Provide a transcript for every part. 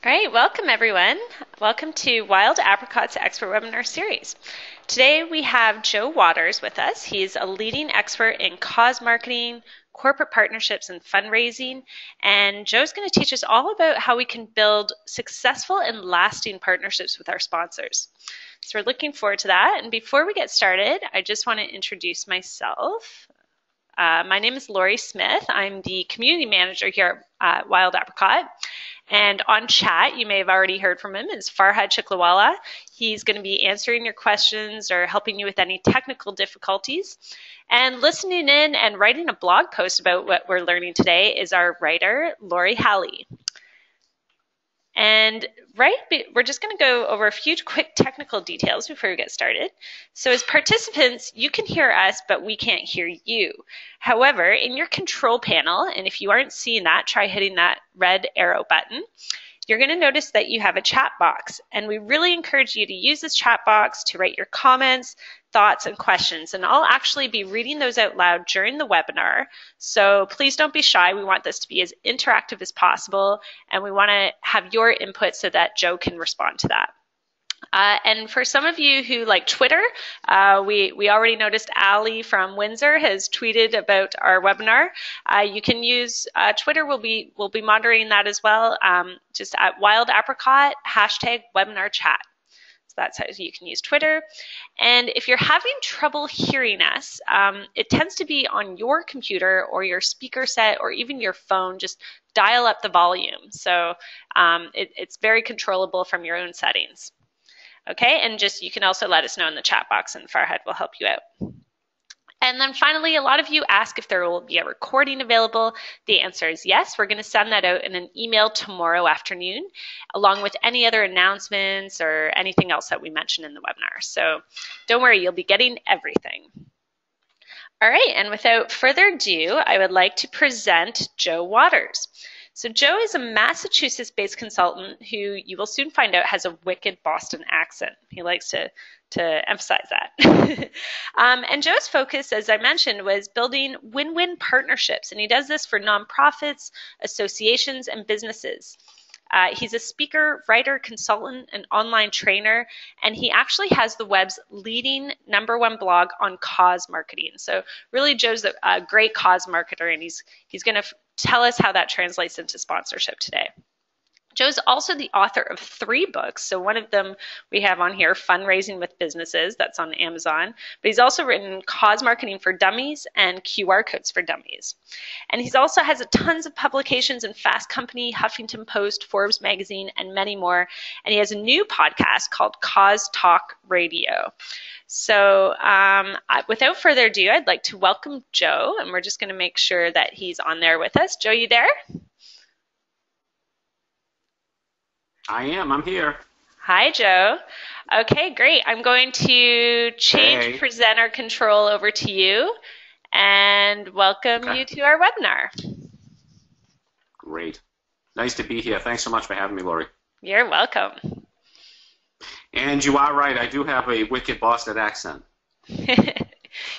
All right, welcome everyone. Welcome to Wild Apricot's Expert Webinar Series. Today we have Joe Waters with us. He's a leading expert in cause marketing, corporate partnerships, and fundraising. And Joe's going to teach us all about how we can build successful and lasting partnerships with our sponsors. So we're looking forward to that. And before we get started, I just want to introduce myself. My name is Lori Smith. I'm the community manager here at Wild Apricot. And on chat, you may have already heard from him, is Farhad Chiklawala. He's going to be answering your questions or helping you with any technical difficulties. And listening in and writing a blog post about what we're learning today is our writer, Lori Halley. And we're just going to go over a few quick technical details before we get started. So as participants, you can hear us, but we can't hear you. However, in your control panel, and if you aren't seeing that, try hitting that red arrow button. You're going to notice that you have a chat box, and we really encourage you to use this chat box to write your comments, thoughts, and questions. And I'll actually be reading those out loud during the webinar, so please don't be shy. We want this to be as interactive as possible, and we want to have your input so that Joe can respond to that. And for some of you who like Twitter, we already noticed Ali from Windsor has tweeted about our webinar. You can use Twitter. We'll be monitoring that as well. Just at Wild Apricot #webinar chat. So that's how you can use Twitter. And if you're having trouble hearing us, it tends to be on your computer or your speaker set or even your phone. Just dial up the volume. So it's very controllable from your own settings. Okay, and you can also let us know in the chat box and Farhad will help you out. And then finally, a lot of you ask if there will be a recording available. The answer is yes. We're going to send that out in an email tomorrow afternoon, along with any other announcements or anything else that we mentioned in the webinar. So don't worry, you'll be getting everything. All right, and without further ado, I would like to present Joe Waters. So Joe is a Massachusetts-based consultant who you will soon find out has a wicked Boston accent. He likes to emphasize that. And Joe's focus, as I mentioned, was building win-win partnerships, and he does this for nonprofits, associations, and businesses. He's a speaker, writer, consultant, and online trainer, and he actually has the web's leading #1 blog on cause marketing. So really, Joe's a great cause marketer, and he's going to tell us how that translates into sponsorship today. Joe's also the author of 3 books. So one of them we have on here, Fundraising with Businesses, that's on Amazon. But he's also written Cause Marketing for Dummies and QR Codes for Dummies. And he also has tons of publications in Fast Company, Huffington Post, Forbes Magazine, and many more. And he has a new podcast called Cause Talk Radio. So without further ado, I'd like to welcome Joe, and we're just going to make sure that he's on there with us. Joe, you there? I am. I'm here. Hi, Joe. Okay, great. I'm going to change presenter control over to you and welcome you to our webinar. Great. Nice to be here. Thanks so much for having me, Lori. You're welcome. And you are right. I do have a wicked Boston accent.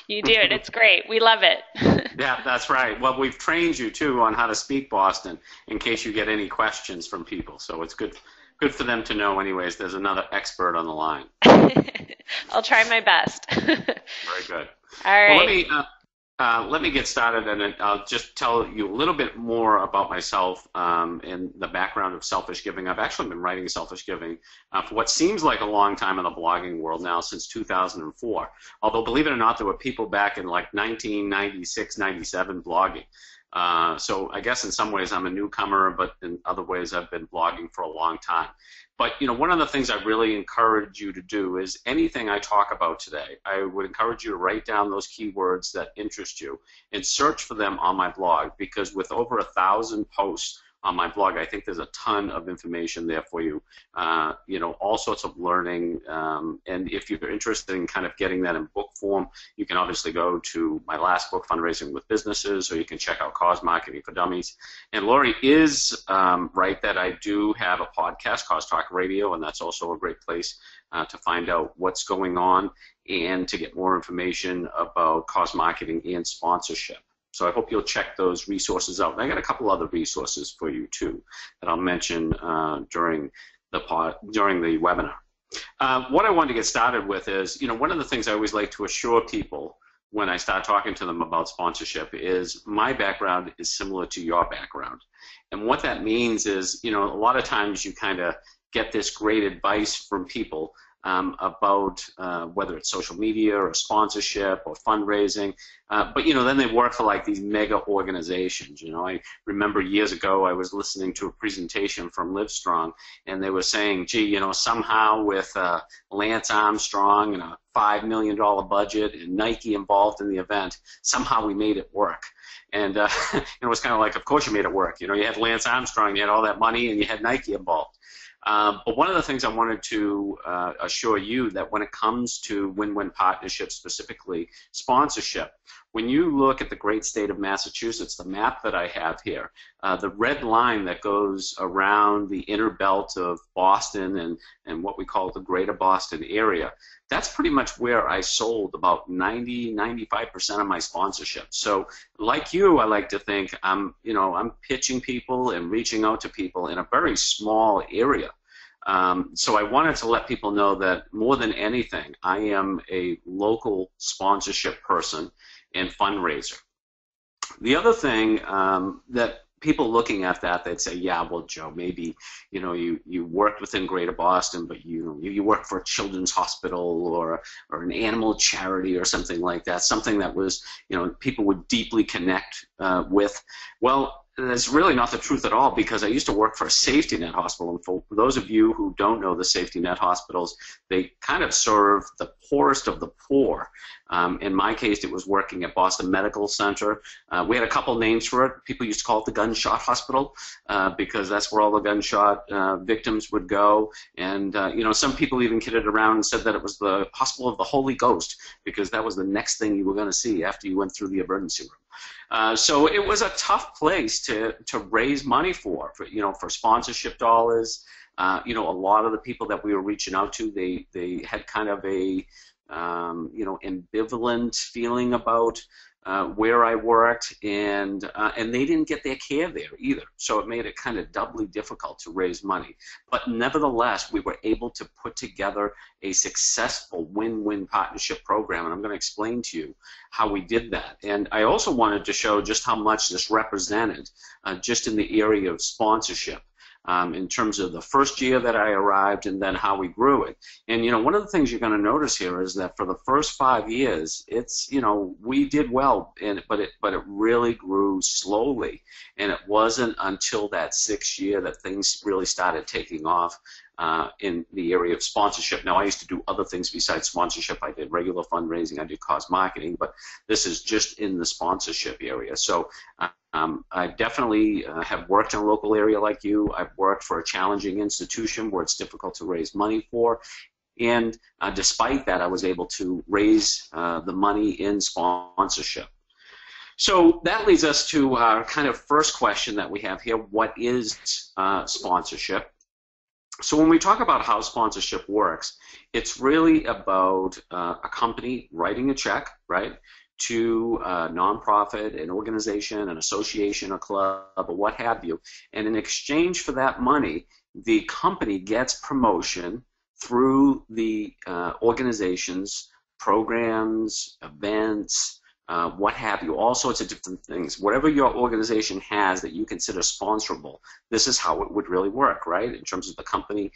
You do, and it's great. We love it. Yeah, that's right. Well, we've trained you, too, on how to speak Boston in case you get any questions from people. So it's good for them to know anyways. There's another expert on the line. I'll try my best. Very good. All right. Well, let me get started, and I'll just tell you a little bit more about myself and the background of selfish giving. I've actually been writing selfish giving for what seems like a long time in the blogging world now, since 2004. Although, believe it or not, there were people back in like 1996, 97 blogging. So I guess in some ways I'm a newcomer, but in other ways I've been blogging for a long time. But one of the things I really encourage you to do is anything I talk about today, I would encourage you to write down those keywords that interest you and search for them on my blog, because with over 1,000 posts on my blog, I think there's a ton of information there for you, all sorts of learning. And if you're interested in kind of getting that in book form, you can obviously go to my last book, Fundraising with Businesses, or you can check out Cause Marketing for Dummies. And Lori is right that I do have a podcast, Cause Talk Radio, and that's also a great place to find out what's going on and to get more information about cause marketing and sponsorship. So I hope you'll check those resources out. And I got a couple other resources for you too that I'll mention during the webinar. What I wanted to get started with is, one of the things I always like to assure people when I start talking to them about sponsorship is my background is similar to your background. And what that means is, a lot of times you kind of get this great advice from people about whether it's social media or sponsorship or fundraising, but then they work for like these mega organizations. I remember years ago I was listening to a presentation from Livestrong, and they were saying, gee, somehow with Lance Armstrong and a $5 million budget and Nike involved in the event, somehow we made it work. And it was kind of like, of course you made it work. You had Lance Armstrong, you had all that money, and you had Nike involved. But one of the things I wanted to assure you that when it comes to win-win partnerships, specifically sponsorship, when you look at the great state of Massachusetts, the map that I have here, the red line that goes around the inner belt of Boston and what we call the greater Boston area, that's pretty much where I sold about 95% of my sponsorship. So like you, I like to think I'm pitching people and reaching out to people in a very small area. So I wanted to let people know that more than anything, I am a local sponsorship person and fundraiser. The other thing that people looking at that, they'd say, yeah, well, Joe, maybe you worked within Greater Boston, but you work for a children's hospital or an animal charity or something like that, something that was people would deeply connect with. Well, that's really not the truth at all, because I used to work for a safety net hospital. And for those of you who don't know the safety net hospitals, they kind of serve the poorest of the poor. In my case, it was working at Boston Medical Center. We had a couple names for it. People used to call it the gunshot hospital because that's where all the gunshot victims would go. And some people even kidded around and said that it was the hospital of the Holy Ghost, because that was the next thing you were going to see after you went through the emergency room. So it was a tough place to raise money for sponsorship dollars. A lot of the people that we were reaching out to, they had kind of a ambivalent feeling about where I worked, and they didn't get their care there either. So it made it kind of doubly difficult to raise money. But nevertheless, we were able to put together a successful win-win partnership program, and I'm going to explain to you how we did that. And I also wanted to show just how much this represented just in the area of sponsorship. In terms of the first year that I arrived and then how we grew it. And, one of the things you're going to notice here is that for the first 5 years, it's, we did well, but it really grew slowly. And it wasn't until that 6th year that things really started taking off in the area of sponsorship. Now, I used to do other things besides sponsorship. I did regular fundraising, I did cause marketing, but this is just in the sponsorship area. So I definitely have worked in a local area like you. I've worked for a challenging institution where it's difficult to raise money for. And despite that, I was able to raise the money in sponsorship. So that leads us to our kind of first question that we have here. What is sponsorship? So when we talk about how sponsorship works, it's really about a company writing a check, right, to a nonprofit, an organization, an association, a club, or what have you. And in exchange for that money, the company gets promotion through the organization's programs, events, what have you, all sorts of different things. Whatever your organization has that you consider sponsorable, this is how it would really work, right? In terms of the company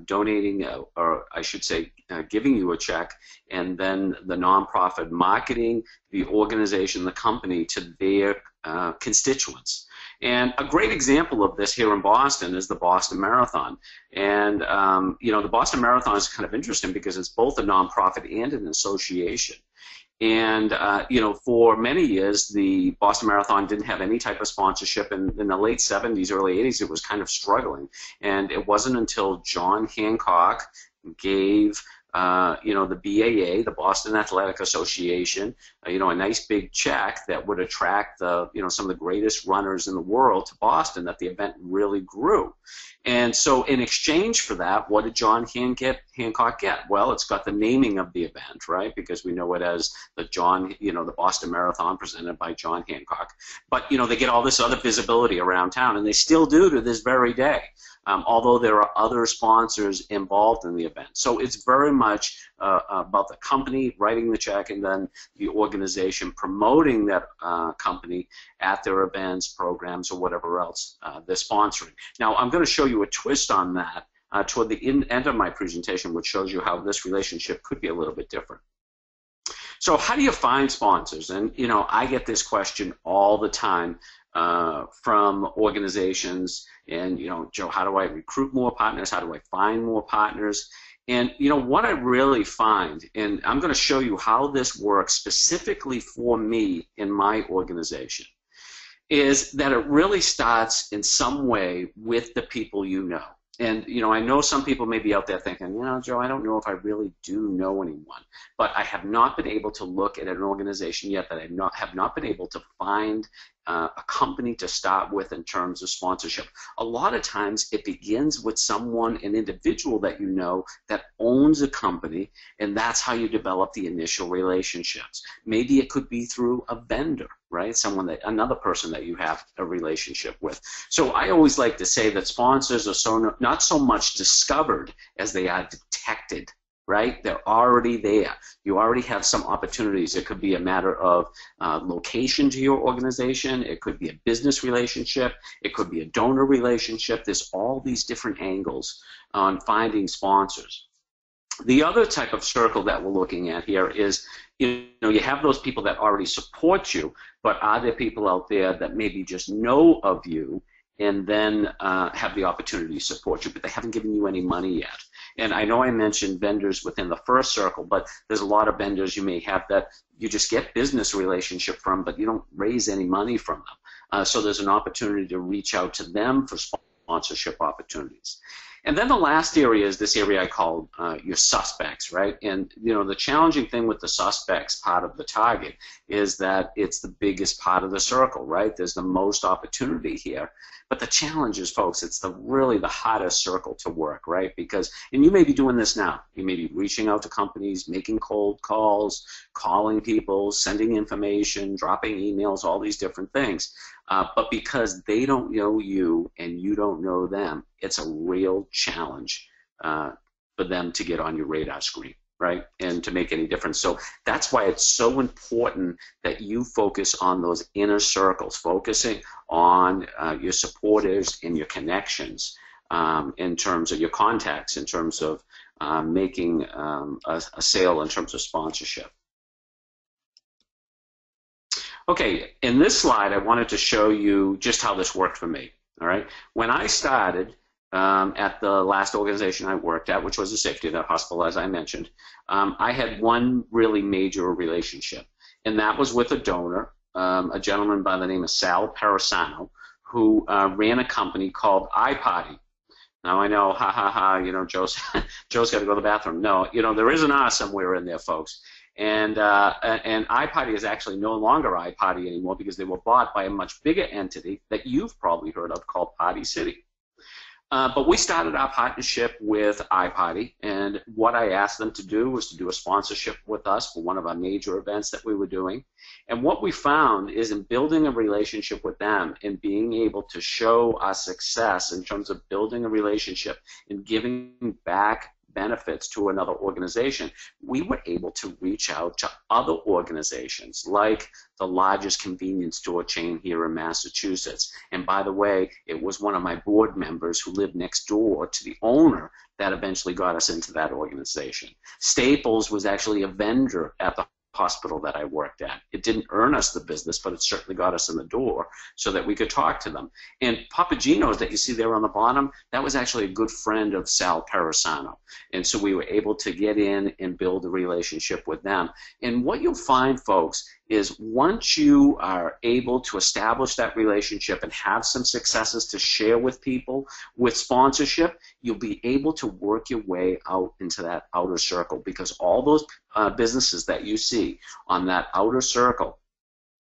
donating, or I should say giving you a check, and then the nonprofit marketing the organization, the company, to their constituents. And a great example of this here in Boston is the Boston Marathon. And, the Boston Marathon is kind of interesting because it's both a nonprofit and an association. And, for many years, the Boston Marathon didn't have any type of sponsorship. And in the late 70s, early 80s, it was kind of struggling. And it wasn't until John Hancock gave the BAA, the Boston Athletic Association, a nice big check that would attract some of the greatest runners in the world to Boston, that the event really grew. And so in exchange for that, what did John Hancock get? Well, it's got the naming of the event, right? Because we know it as the Boston Marathon presented by John Hancock. But, they get all this other visibility around town, and they still do to this very day, although there are other sponsors involved in the event. So it's very much about the company writing the check and then the organization promoting that company at their events, programs, or whatever else they're sponsoring. Now, I'm going to show you a twist on that toward the end of my presentation, which shows you how this relationship could be a little bit different. So how do you find sponsors? And, I get this question all the time from organizations. And, Joe, how do I recruit more partners? How do I find more partners? And, what I really find, and I'm going to show you how this works specifically for me in my organization, is that it really starts in some way with the people you know. And, I know some people may be out there thinking, Joe, I don't know if I really do know anyone. But I have not been able to look at an organization yet that I have not been able to find a company to start with in terms of sponsorship. A lot of times it begins with an individual that you know that owns a company, and that's how you develop the initial relationships. Maybe it could be through a vendor, right? Another person that you have a relationship with. So I always like to say that sponsors are not so much discovered as they are detected. Right? They're already there. You already have some opportunities. It could be a matter of location to your organization. It could be a business relationship. It could be a donor relationship. There's all these different angles on finding sponsors. The other type of circle that we're looking at here is, you have those people that already support you, but are there people out there that maybe just know of you and then have the opportunity to support you, but they haven't given you any money yet? And I know I mentioned vendors within the first circle, but there's a lot of vendors you may have that you just get business relationship from, but you don't raise any money from them. So there's an opportunity to reach out to them for sponsorship opportunities. And then the last area is this area I call your suspects, right? And, the challenging thing with the suspects part of the target is that it's the biggest part of the circle, right? There's the most opportunity here. But the challenge is, folks, it's really the hardest circle to work, right? And you may be doing this now. You may be reaching out to companies, making cold calls, calling people, sending information, dropping emails, all these different things. But because they don't know you and you don't know them, it's a real challenge for them to get on your radar screen, right, and to make any difference. So that's why it's so important that you focus on those inner circles, focusing on your supporters and your connections in terms of your contacts, in terms of making a sale, in terms of sponsorship. Okay, in this slide, I wanted to show you just how this worked for me. All right, when I started at the last organization I worked at, which was a safety net hospital, as I mentioned, I had one really major relationship, and that was with a donor, a gentleman by the name of Sal Parasano, who ran a company called iParty. Now I know, Joe's got to go to the bathroom. No, there is an R somewhere in there, folks. And iParty is actually no longer iParty anymore because they were bought by a much bigger entity that you've probably heard of called Party City. But we started our partnership with iParty, and what I asked them to do was to do a sponsorship with us for one of our major events that we were doing. And what we found is in building a relationship with them and being able to show our success in terms of building a relationship and giving back benefits to another organization, we were able to reach out to other organizations like the largest convenience store chain here in Massachusetts. And by the way, it was one of my board members who lived next door to the owner that eventually got us into that organization. Staples was actually a vendor at the hospital that I worked at. It didn't earn us the business, but it certainly got us in the door so that we could talk to them. And Papagino's that you see there on the bottom, that was actually a good friend of Sal Parasano. And so we were able to get in and build a relationship with them. And what you'll find, folks, is once you are able to establish that relationship and have some successes to share with people with sponsorship, you'll be able to work your way out into that outer circle, because all those businesses that you see on that outer circle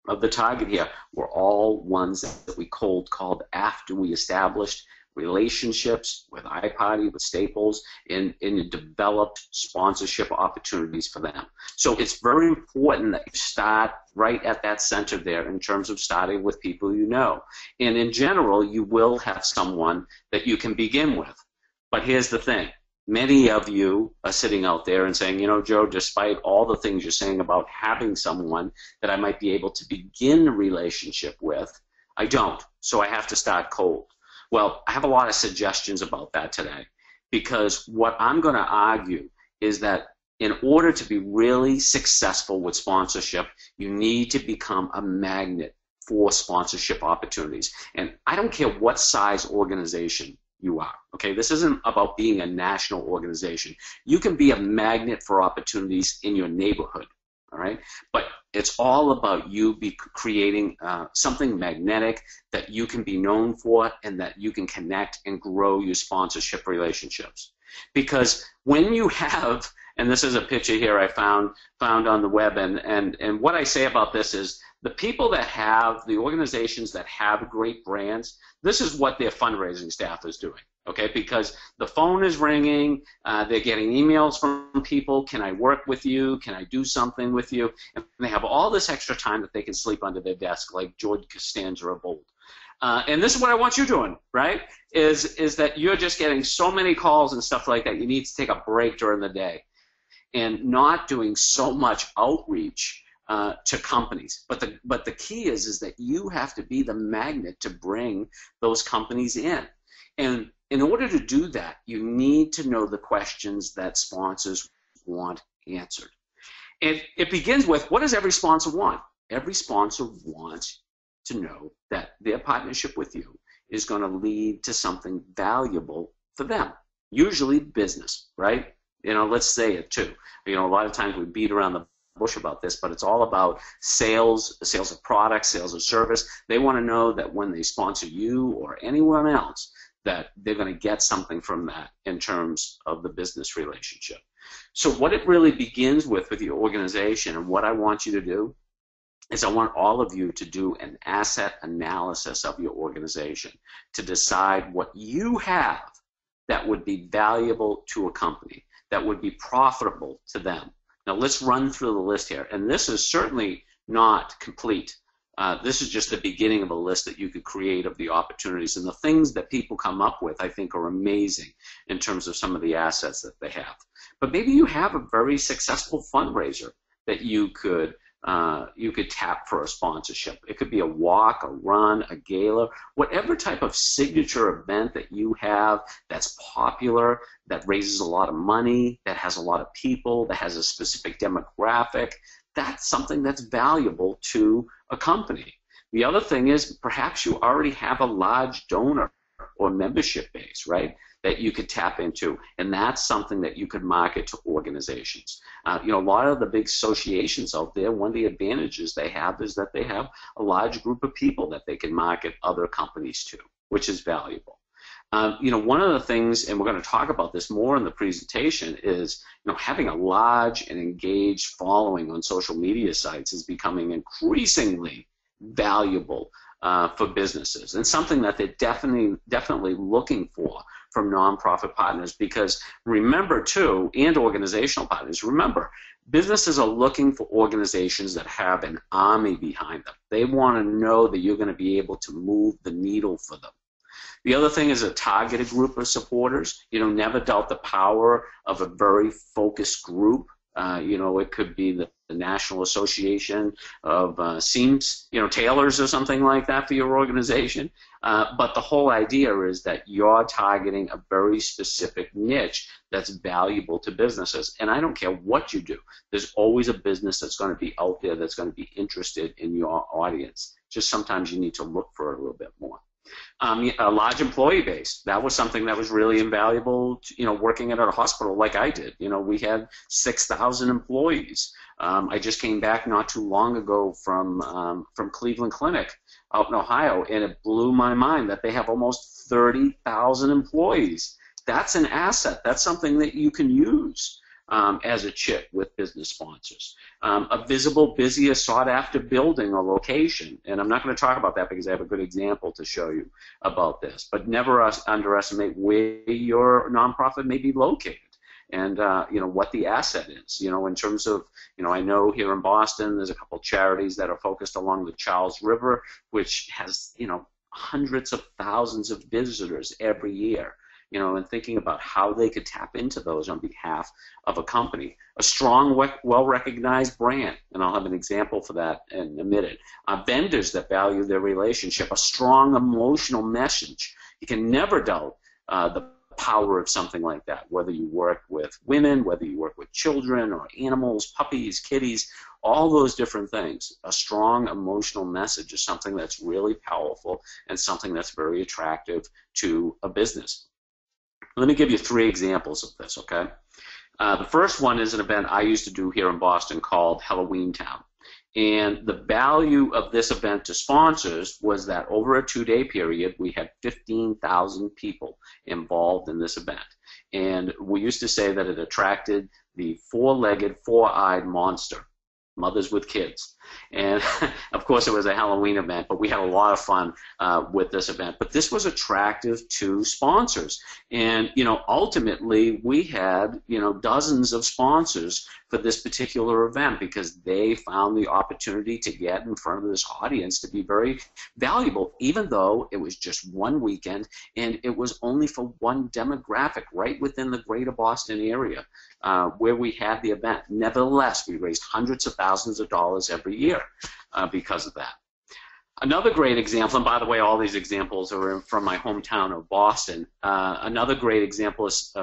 of the target here were all ones that we cold called after we established relationships with iParty, with Staples, and developed sponsorship opportunities for them. So it's very important that you start right at that center there in terms of starting with people you know. And in general, you will have someone that you can begin with. But here's the thing. Many of you are sitting out there and saying, you know, Joe, despite all the things you're saying about having someone that I might be able to begin a relationship with, I don't. So I have to start cold. Well, I have a lot of suggestions about that today, because what I'm going to argue is that in order to be really successful with sponsorship, you need to become a magnet for sponsorship opportunities. And I don't care what size organization you are. Okay, this isn't about being a national organization. You can be a magnet for opportunities in your neighborhood. All right, but it's all about you creating something magnetic that you can be known for, and that you can connect and grow your sponsorship relationships. Because when you have, and this is a picture here I found on the web, and what I say about this is the people that have, the organizations that have great brands, this is what their fundraising staff is doing, okay? Because the phone is ringing, they're getting emails from people, can I work with you, can I do something with you? And they have all this extra time that they can sleep under their desk like George Costanza of old. And this is what I want you doing, right? Is that you're just getting so many calls and stuff like that, you need to take a break during the day and not doing so much outreach to companies. But the key is that you have to be the magnet to bring those companies in. And in order to do that, you need to know the questions that sponsors want answered. And it begins with, what does every sponsor want? Every sponsor wants to know that their partnership with you is going to lead to something valuable for them, usually business, right? You know, let's say it too. You know, a lot of times we beat around the bush about this, but it's all about sales of products, sales of service. They want to know that when they sponsor you or anyone else, that they're going to get something from that in terms of the business relationship. So what it really begins with your organization, and what I want you to do is I want all of you to do an asset analysis of your organization to decide what you have that would be valuable to a company, that would be profitable to them. Now let's run through the list here, and this is certainly not complete. This is just the beginning of a list that you could create of the opportunities, and the things that people come up with I think are amazing in terms of some of the assets that they have. But maybe you have a very successful fundraiser that you could tap for a sponsorship. It could be a walk, a run, a gala, whatever type of signature event that you have that's popular, that raises a lot of money, that has a lot of people, that has a specific demographic. That's something that's valuable to a company. The other thing is perhaps you already have a large donor or membership base, right, that you could tap into, and that's something that you could market to organizations. You know, a lot of the big associations out there, one of the advantages they have is that they have a large group of people that they can market other companies to, which is valuable. You know, one of the things, and we're going to talk about this more in the presentation, is, you know, having a large and engaged following on social media sites is becoming increasingly valuable for businesses, and something that they're definitely looking for from nonprofit partners. Because remember too, and organizational partners, remember, businesses are looking for organizations that have an army behind them. They want to know that you're going to be able to move the needle for them. The other thing is a targeted group of supporters. You know, never doubt the power of a very focused group. You know, it could be the National Association of Seams, you know, tailors or something like that for your organization. But the whole idea is that you're targeting a very specific niche that's valuable to businesses. And I don't care what you do. There's always a business that's going to be out there that's going to be interested in your audience. Just sometimes you need to look for it a little bit more. A large employee base. That was something that was really invaluable, you know, working at a hospital like I did. You know, we had 6,000 employees. I just came back not too long ago from Cleveland Clinic out in Ohio, and it blew my mind that they have almost 30,000 employees. That's an asset. That's something that you can use as a chit with business sponsors. A visible, busy, or sought-after building or location, and I'm not going to talk about that because I have a good example to show you about this, but never underestimate where your nonprofit may be located and what the asset is. In terms of, I know here in Boston there's a couple charities that are focused along the Charles River, which has, hundreds of thousands of visitors every year. And thinking about how they could tap into those on behalf of a company. A strong, well-recognized brand, and I'll have an example for that in a minute. Vendors that value their relationship. A strong emotional message. You can never doubt the power of something like that, whether you work with women, whether you work with children or animals, puppies, kitties, all those different things. A strong emotional message is something that's really powerful and something that's very attractive to a business. Let me give you 3 examples of this, okay? The first one is an event I used to do here in Boston called Halloween Town. And the value of this event to sponsors was that over a 2-day period, we had 15,000 people involved in this event. And we used to say that it attracted the 4-legged, 4-eyed monster, mothers with kids. And of course it was a Halloween event, but we had a lot of fun with this event. But this was attractive to sponsors. And ultimately we had dozens of sponsors for this particular event because they found the opportunity to get in front of this audience to be very valuable, even though it was just one weekend and it was only for one demographic right within the greater Boston area where we had the event. Nevertheless, we raised hundreds of thousands of dollars every year because of that. Another great example, and by the way, all these examples are from my hometown of Boston. Another great example is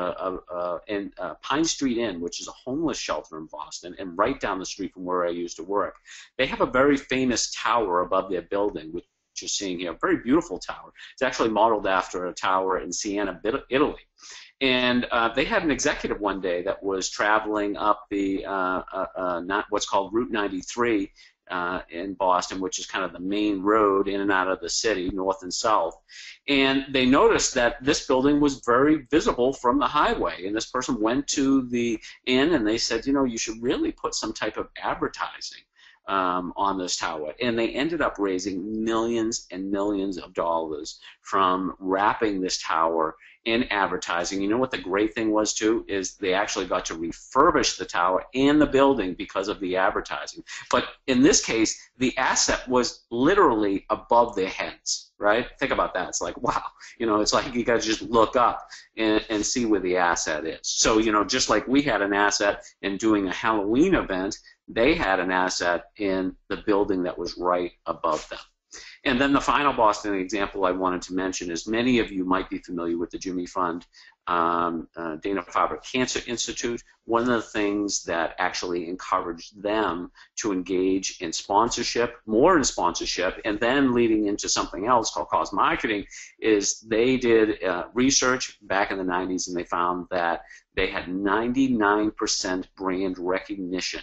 in Pine Street Inn, which is a homeless shelter in Boston, and right down the street from where I used to work. They have a very famous tower above their building, which you're seeing here, a very beautiful tower. It's actually modeled after a tower in Siena, Italy. And they had an executive one day that was traveling up the what's called Route 93 in Boston, which is kind of the main road in and out of the city, north and south. And they noticed that this building was very visible from the highway. And this person went to the inn and they said, you should really put some type of advertising on this tower. And they ended up raising millions and millions of dollars from wrapping this tower in advertising. You know what the great thing was too is they actually got to refurbish the tower and the building because of the advertising. But in this case, the asset was literally above their heads, right? Think about that. It's like, wow, it's like you got to just look up and see where the asset is. So, just like we had an asset in doing a Halloween event, they had an asset in the building that was right above them. And then the final Boston example I wanted to mention is many of you might be familiar with the Jimmy Fund, Dana-Farber Cancer Institute. One of the things that actually encouraged them to engage in sponsorship, more in sponsorship, and then leading into something else called cause marketing, is they did research back in the 90s and they found that they had 99% brand recognition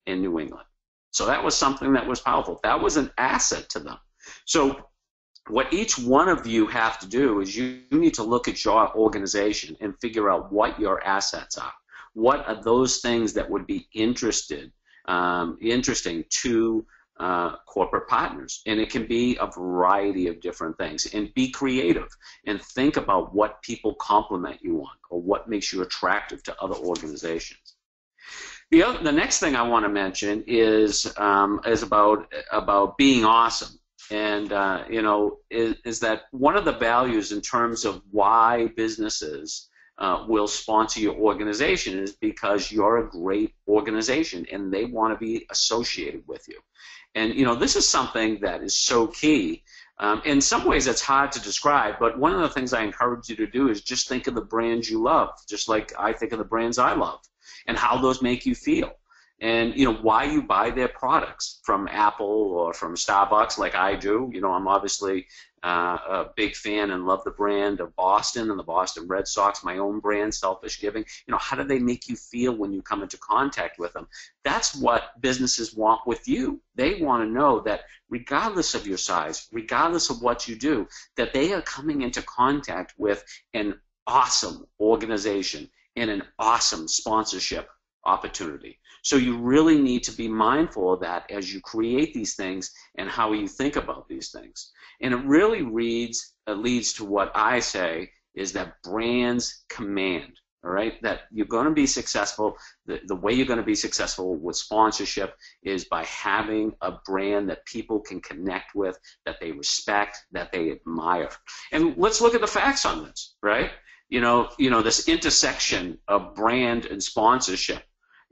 in New England. So that was something that was powerful. That was an asset to them. So what each one of you have to do is you need to look at your organization and figure out what your assets are. What are those things that would be interesting to corporate partners? And it can be a variety of different things. And be creative and think about what people compliment you on or what makes you attractive to other organizations. The next thing I want to mention is about being awesome. And, is that one of the values in terms of why businesses will sponsor your organization is because you're a great organization and they want to be associated with you. And, this is something that is so key. In some ways it's hard to describe, but one of the things I encourage you to do is just think of the brands you love, just like I think of the brands I love and how those make you feel. And, why you buy their products from Apple or from Starbucks like I do. I'm obviously a big fan and love the brand of Boston and the Boston Red Sox, my own brand, Selfish Giving. How do they make you feel when you come into contact with them? That's what businesses want with you. They want to know that regardless of your size, regardless of what you do, that they are coming into contact with an awesome organization and an awesome sponsorship opportunity. So you really need to be mindful of that as you create these things and how you think about these things. And it really leads to what I say is that brands command. All right, that you're going to be successful. The way you're going to be successful with sponsorship is by having a brand that people can connect with, that they respect, that they admire. And let's look at the facts on this, right? This intersection of brand and sponsorship.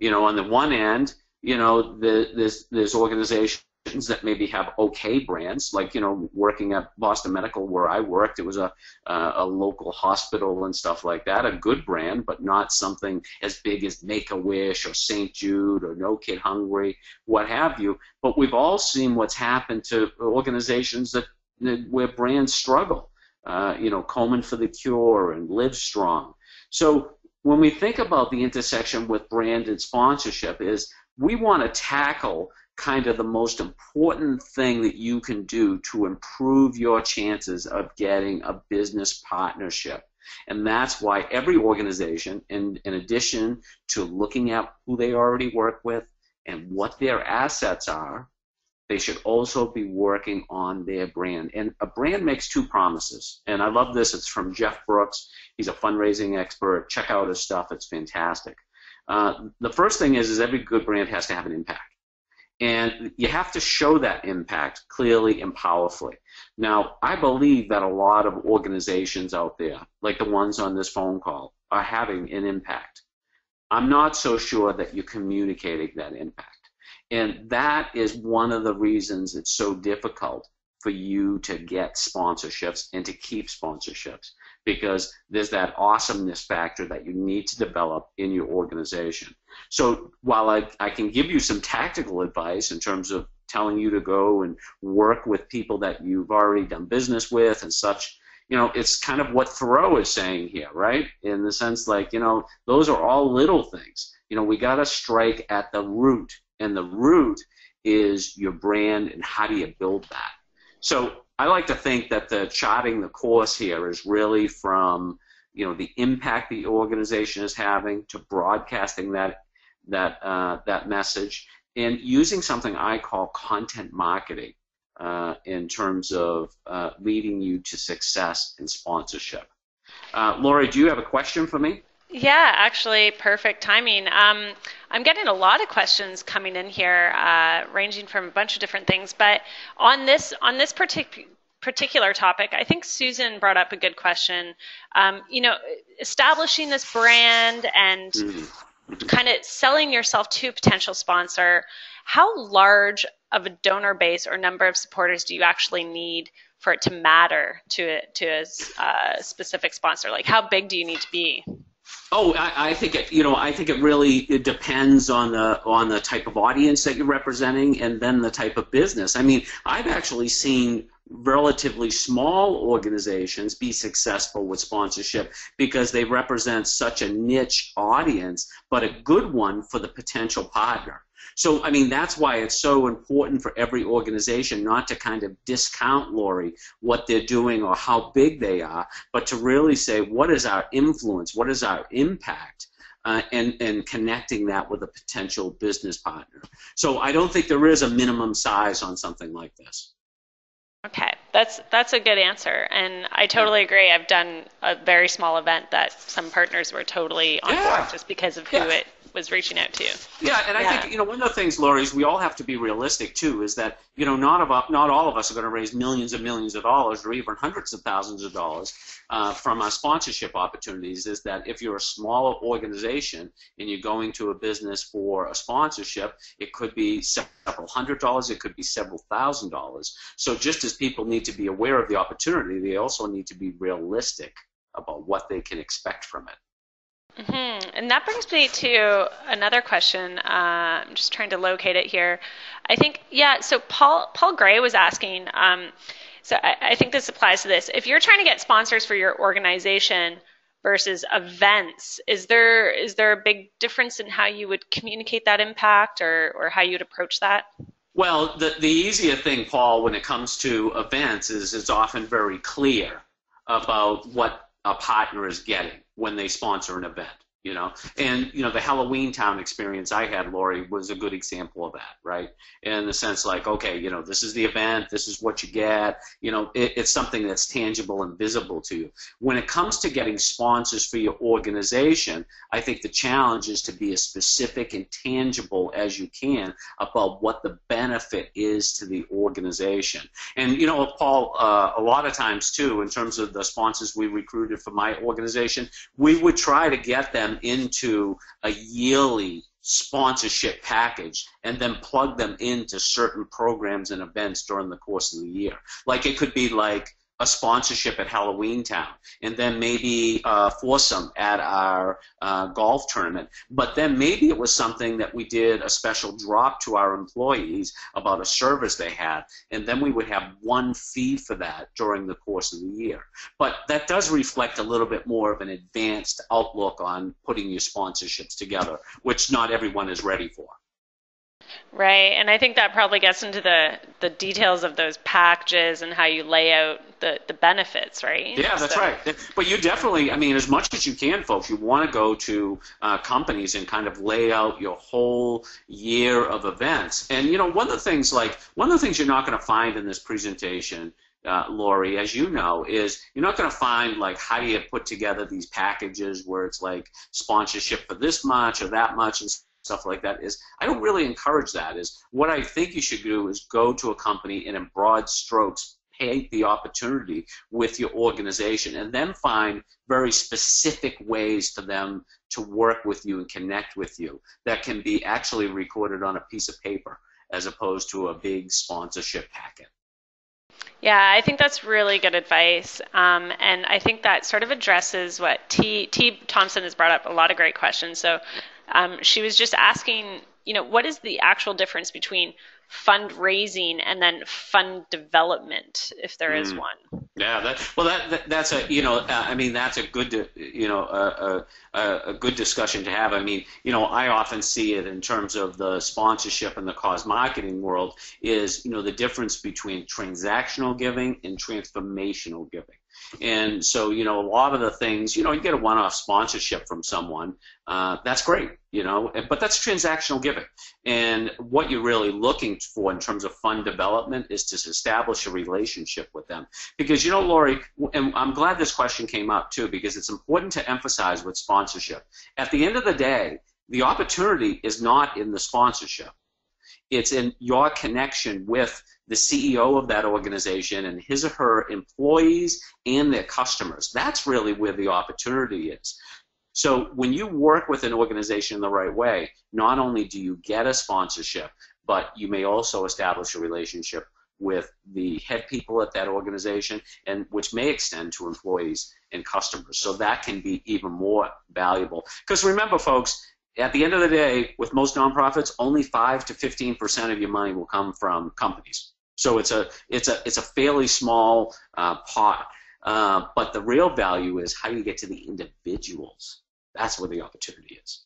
On the one end, there's organizations that maybe have okay brands, like working at Boston Medical where I worked, it was a local hospital and stuff like that, a good brand, but not something as big as Make-A-Wish or St. Jude or No Kid Hungry, what have you. But we've all seen what's happened to organizations where brands struggle. Komen for the Cure and Live Strong. So when we think about the intersection with brand and sponsorship, is we want to tackle kind of the most important thing that you can do to improve your chances of getting a business partnership. And that's why every organization, in addition to looking at who they already work with and what their assets are, they should also be working on their brand. And a brand makes two promises. And I love this. It's from Jeff Brooks. He's a fundraising expert. Check out his stuff. It's fantastic. The first thing is every good brand has to have an impact. And you have to show that impact clearly and powerfully. Now, I believe that a lot of organizations out there, like the ones on this phone call, are having an impact. I'm not so sure that you're communicating that impact. And that is one of the reasons it's so difficult for you to get sponsorships and to keep sponsorships, because there's that awesomeness factor that you need to develop in your organization. So while I can give you some tactical advice in terms of telling you to go and work with people that you've already done business with and such, it's kind of what Thoreau is saying here, right? In the sense like, those are all little things. We got to strike at the root, and the root is your brand and how do you build that. So I like to think that the charting the course here is really from the impact the organization is having to broadcasting that message and using something I call content marketing in terms of leading you to success in sponsorship. Lori, do you have a question for me? Yeah, actually, perfect timing. I'm getting a lot of questions coming in here, ranging from a bunch of different things. But on this particular topic, I think Susan brought up a good question. Establishing this brand and kind of selling yourself to a potential sponsor. How large of a donor base or number of supporters do you actually need for it to matter to a specific sponsor? Like, how big do you need to be? Oh, I think it really depends on the type of audience that you're representing, and then the type of business. I mean, I've actually seen relatively small organizations be successful with sponsorship because they represent such a niche audience, but a good one for the potential partner. So, I mean, that's why it's so important for every organization not to kind of discount, Lori, what they're doing or how big they are, but to really say, what is our influence, what is our impact, and connecting that with a potential business partner. So I don't think there is a minimum size on something like this. Okay, that's a good answer, and I totally agree. I've done a very small event that some partners were totally on board just because of who it was reaching out to. Yeah, and I think one of the things, Lori, is we all have to be realistic too. Is that not all of us are going to raise millions and millions of dollars or even hundreds of thousands of dollars from our sponsorship opportunities. Is that if you're a smaller organization and you're going to a business for a sponsorship, it could be several $100s, it could be several $1,000s. So just as people need to be aware of the opportunity, they also need to be realistic about what they can expect from it. Mm-hmm. And that brings me to another question. I'm just trying to locate it here. I think, so Paul Gray was asking, so I think this applies to this. If you're trying to get sponsors for your organization versus events, is there a big difference in how you would communicate that impact or how you'd approach that? Well, the easier thing, Paul, when it comes to events is it's often very clear about what a partner is getting when they sponsor an event. you know. And you know, the Halloween Town experience I had, Lori, was a good example of that, right? In the sense, like, okay, you know, this is the event, this is what you get, you know, it's something that's tangible and visible to you. When it comes to getting sponsors for your organization, I think the challenge is to be as specific and tangible as you can about what the benefit is to the organization. And you know, Paul, a lot of times too, in terms of the sponsors we recruited for my organization, we would try to get them into a yearly sponsorship package and then plug them into certain programs and events during the course of the year. Like it could be like a sponsorship at Halloween Town, and then maybe a foursome at our golf tournament. But then maybe it was something that we did a special drop to our employees about a service they had, and then we would have one fee for that during the course of the year. But that does reflect a little bit more of an advanced outlook on putting your sponsorships together, which not everyone is ready for. Right, and I think that probably gets into the details of those packages and how you lay out the benefits, right? Yeah, that's right. But you definitely, I mean, as much as you can, folks, you want to go to companies and kind of lay out your whole year of events. And, you know, one of the things you're not going to find in this presentation, Lori, as you know, is you're not going to find like how do you put together these packages where it's like sponsorship for this much or that much and stuff like that. Is I don't really encourage that. Is what I think you should do is go to a company and in broad strokes paint the opportunity with your organization and then find very specific ways for them to work with you and connect with you that can be actually recorded on a piece of paper as opposed to a big sponsorship packet. Yeah, I think that's really good advice. And I think that sort of addresses what T. Thompson has brought up a lot of great questions. So she was just asking, you know, what is the actual difference between fundraising and then fund development, if there is one? Yeah, that's a, you know, I mean, that's a good, you know, a good discussion to have. I mean, you know, I often see it in terms of the sponsorship and the cause marketing world is, you know, the difference between transactional giving and transformational giving. And so, you know, a lot of the things, you know, you get a one-off sponsorship from someone, that's great, you know, but that's transactional giving. And what you're really looking for in terms of fund development is to establish a relationship with them. Because, you know, Lori, and I'm glad this question came up too, because it's important to emphasize with sponsorship. At the end of the day, the opportunity is not in the sponsorship. It's in your connection with the CEO of that organization and his or her employees and their customers. That's really where the opportunity is. So when you work with an organization in the right way, not only do you get a sponsorship, but you may also establish a relationship with the head people at that organization, and which may extend to employees and customers. So that can be even more valuable. Because remember, folks, at the end of the day, with most nonprofits, only 5 to 15% of your money will come from companies. So it's a fairly small pot. But the real value is how you get to the individuals. That's where the opportunity is.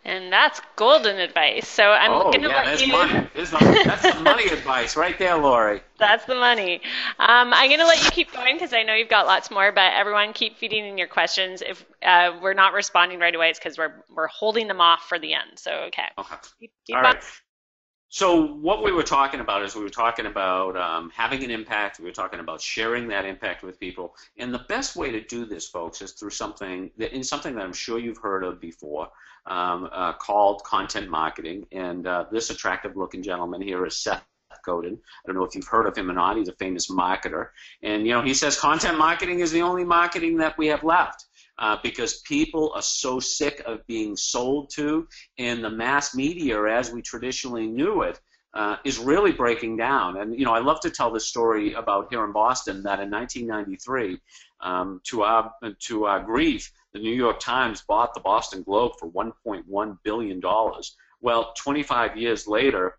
And that's golden advice. So I'm going to let you. Money. That's the money advice right there, Lori. That's the money. I'm going to let you keep going because I know you've got lots more. But everyone, keep feeding in your questions. If we're not responding right away, it's because we're holding them off for the end. So okay. Keep all right. So what we were talking about is we were talking about having an impact. We were talking about sharing that impact with people. And the best way to do this, folks, is through something that I'm sure you've heard of before, called content marketing. And this attractive-looking gentleman here is Seth Godin. I don't know if you've heard of him or not. He's a famous marketer. And, you know, he says content marketing is the only marketing that we have left. Because people are so sick of being sold to, and the mass media, as we traditionally knew it, is really breaking down. And, you know, I love to tell this story about here in Boston that in 1993, to our grief, the New York Times bought the Boston Globe for $1.1 billion. Well, 25 years later,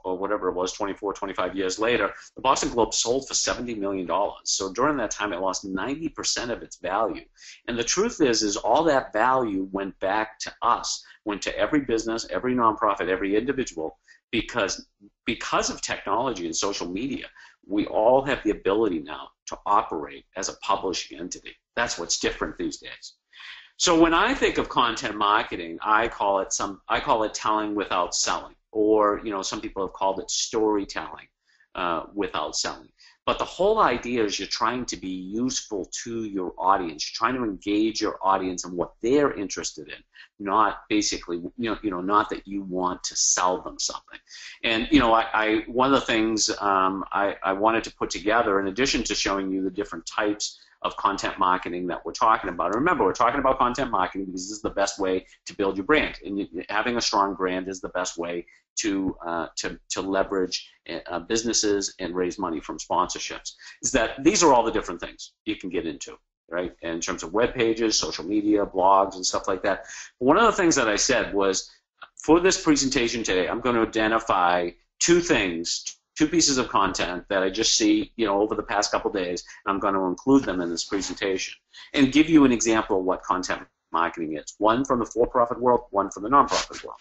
or whatever it was, 24, 25 years later, the Boston Globe sold for $70 million. So during that time, it lost 90% of its value. And the truth is all that value went back to us, went to every business, every nonprofit, every individual, because of technology and social media, we all have the ability now to operate as a publishing entity. That's what's different these days. So when I think of content marketing, I call it telling without selling, or some people have called it storytelling without selling. But the whole idea is you're trying to be useful to your audience. You're trying to engage your audience in what they're interested in, not basically, not that you want to sell them something. And one of the things I wanted to put together, in addition to showing you the different types of content marketing that we're talking about. And remember, we're talking about content marketing because this is the best way to build your brand, and having a strong brand is the best way to leverage businesses and raise money from sponsorships. Is that these are all the different things you can get into, right? In terms of web pages, social media, blogs, and stuff like that. One of the things that I said was, for this presentation today, I'm going to identify two pieces of content that I just see, over the past couple days, and I'm going to include them in this presentation and give you an example of what content marketing is. One from the for-profit world, one from the non-profit world.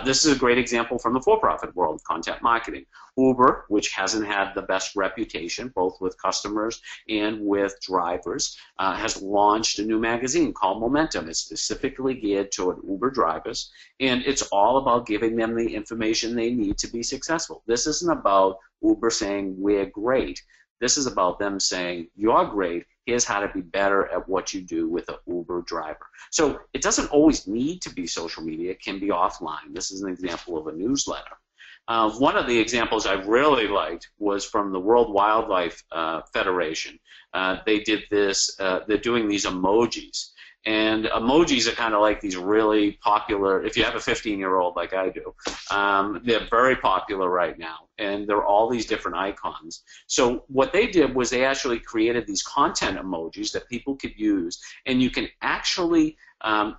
This is a great example from the for-profit world of content marketing. Uber, which hasn't had the best reputation, both with customers and with drivers, has launched a new magazine called Momentum. It's specifically geared toward Uber drivers, and it's all about giving them the information they need to be successful. This isn't about Uber saying, we're great. This is about them saying, you're great, here's how to be better at what you do with an Uber driver. So it doesn't always need to be social media. It can be offline. This is an example of a newsletter. One of the examples I really liked was from the World Wildlife Federation. They did this, they're doing these emojis. And emojis are kind of like these really popular, if you have a 15-year-old like I do, they're very popular right now. And there are all these different icons. So what they did was they actually created these content emojis that people could use, and you can actually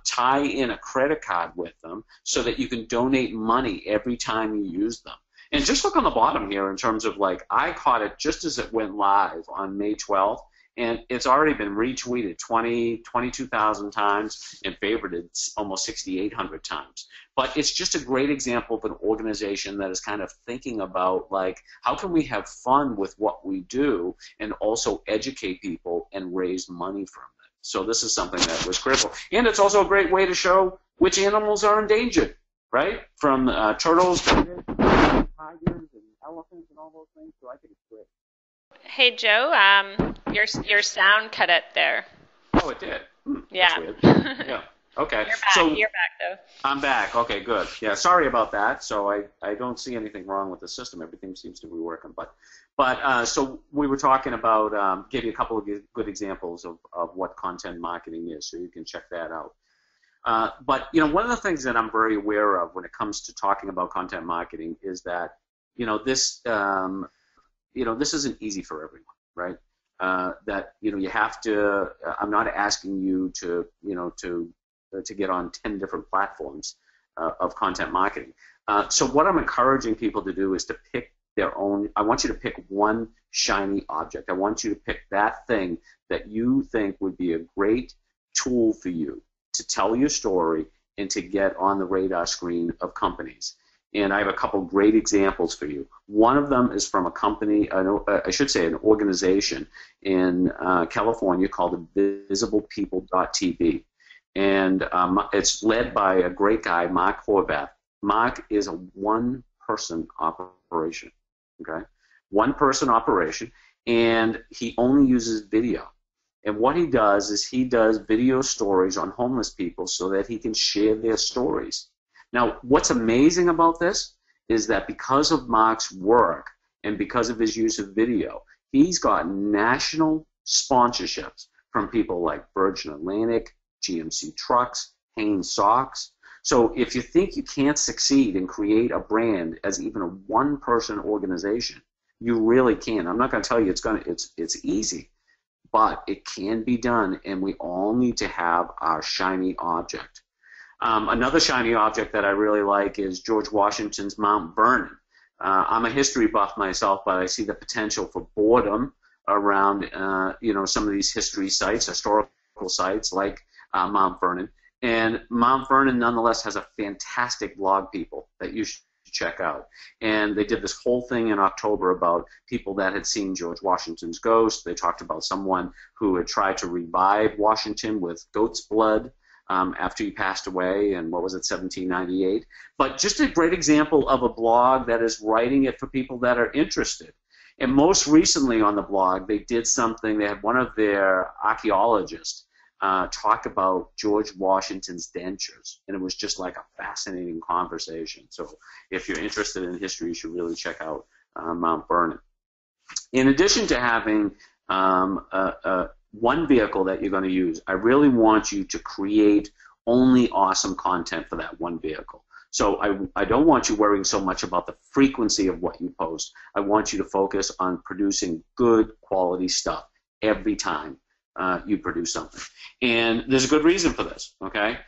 tie in a credit card with them so that you can donate money every time you use them. And just look on the bottom here in terms of, like, I caught it just as it went live on May 12th. And it's already been retweeted 22,000 times and favorited almost 6,800 times. But it's just a great example of an organization that is kind of thinking about, like, how can we have fun with what we do and also educate people and raise money from it. So this is something that was critical. And it's also a great way to show which animals are endangered, right? From turtles to tigers and elephants and all those things. So I think it's great. Hey, Joe, your sound cut out there. Oh, it did? Yeah. That's weird. Yeah. Okay. You're back. So You're back, though. I'm back. Okay, good. Yeah, sorry about that. So I don't see anything wrong with the system. Everything seems to be working. But so we were talking about, gave you a couple of good examples of what content marketing is, so you can check that out. But one of the things that I'm very aware of when it comes to talking about content marketing is that this this isn't easy for everyone, right? That you have to. I'm not asking you to to get on 10 different platforms of content marketing. So what I'm encouraging people to do is to pick their own. I want you to pick one shiny object. I want you to pick that thing that you think would be a great tool for you to tell your story and to get on the radar screen of companies. And I have a couple great examples for you. One of them is from a company, I should say an organization in California called VisiblePeople.tv. And it's led by a great guy, Mark Horvath. Mark is a one-person operation, okay? One-person operation, and he only uses video. And what he does is he does video stories on homeless people so that he can share their stories. Now, what's amazing about this is that because of Mark's work and because of his use of video, he's got national sponsorships from people like Virgin Atlantic, GMC Trucks, Hanes Socks. So if you think you can't succeed and create a brand as even a one-person organization, you really can. I'm not going to tell you it's easy, but it can be done, and we all need to have our shiny object. Another shiny object that I really like is George Washington's Mount Vernon. I'm a history buff myself, but I see the potential for boredom around some of these history sites, historical sites like Mount Vernon. And Mount Vernon nonetheless has a fantastic blog, people, that you should check out. And they did this whole thing in October about people that had seen George Washington's ghost. They talked about someone who had tried to revive Washington with goat's blood. after he passed away, and what was it, 1798. But just a great example of a blog that is writing it for people that are interested. And most recently on the blog, they did something. They had one of their archaeologists talk about George Washington's dentures, and it was just like a fascinating conversation. So if you're interested in history, you should really check out Mount Vernon. In addition to having one vehicle that you're going to use, I really want you to create only awesome content for that one vehicle. So I don't want you worrying so much about the frequency of what you post. I want you to focus on producing good quality stuff every time you produce something. And there's a good reason for this, okay?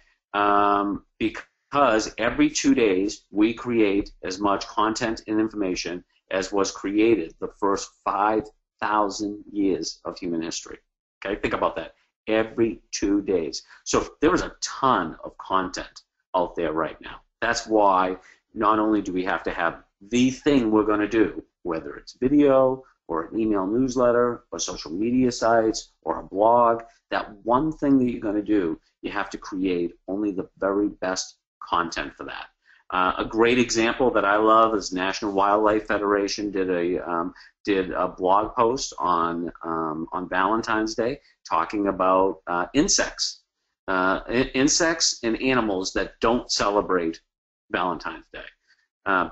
Because every 2 days we create as much content and information as was created the first 5,000 years of human history. Okay, think about that. Every 2 days. So there is a ton of content out there right now. That's why not only do we have to have the thing we're going to do, whether it's video or an email newsletter or social media sites or a blog, that one thing that you're going to do, you have to create only the very best content for that. A great example that I love is National Wildlife Federation did a blog post on Valentine's Day talking about insects and animals that don't celebrate Valentine's Day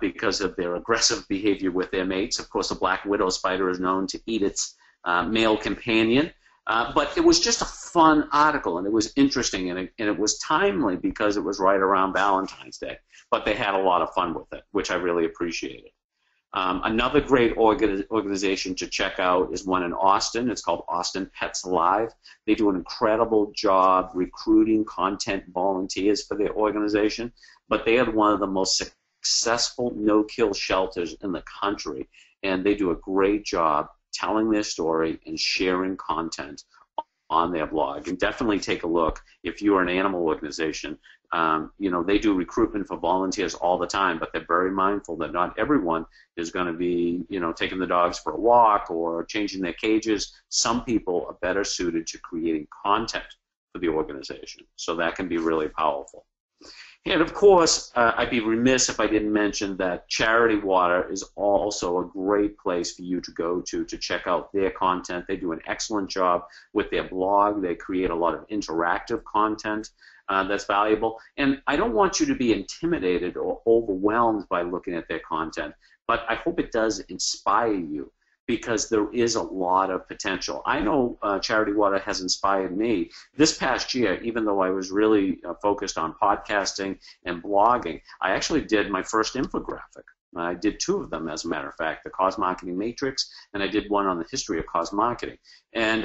because of their aggressive behavior with their mates. Of course, the black widow spider is known to eat its male companion. But it was just a fun article, and it was interesting, and it was timely because it was right around Valentine's Day. But they had a lot of fun with it, which I really appreciated. Another great organization to check out is one in Austin. It's called Austin Pets Alive. They do an incredible job recruiting content volunteers for their organization, but they are one of the most successful no-kill shelters in the country, and they do a great job telling their story and sharing content on their blog. And definitely take a look if you are an animal organization. They do recruitment for volunteers all the time, but they're very mindful that not everyone is going to be, taking the dogs for a walk or changing their cages. Some people are better suited to creating content for the organization, so that can be really powerful. And of course, I'd be remiss if I didn't mention that Charity Water is also a great place for you to go to check out their content. They do an excellent job with their blog. They create a lot of interactive content that's valuable. And I don't want you to be intimidated or overwhelmed by looking at their content, but I hope it does inspire you, because there is a lot of potential. I know Charity Water has inspired me. This past year, even though I was really focused on podcasting and blogging, I actually did my first infographic. I did 2 of them, as a matter of fact, the Cause Marketing Matrix, and I did one on the history of cause marketing. And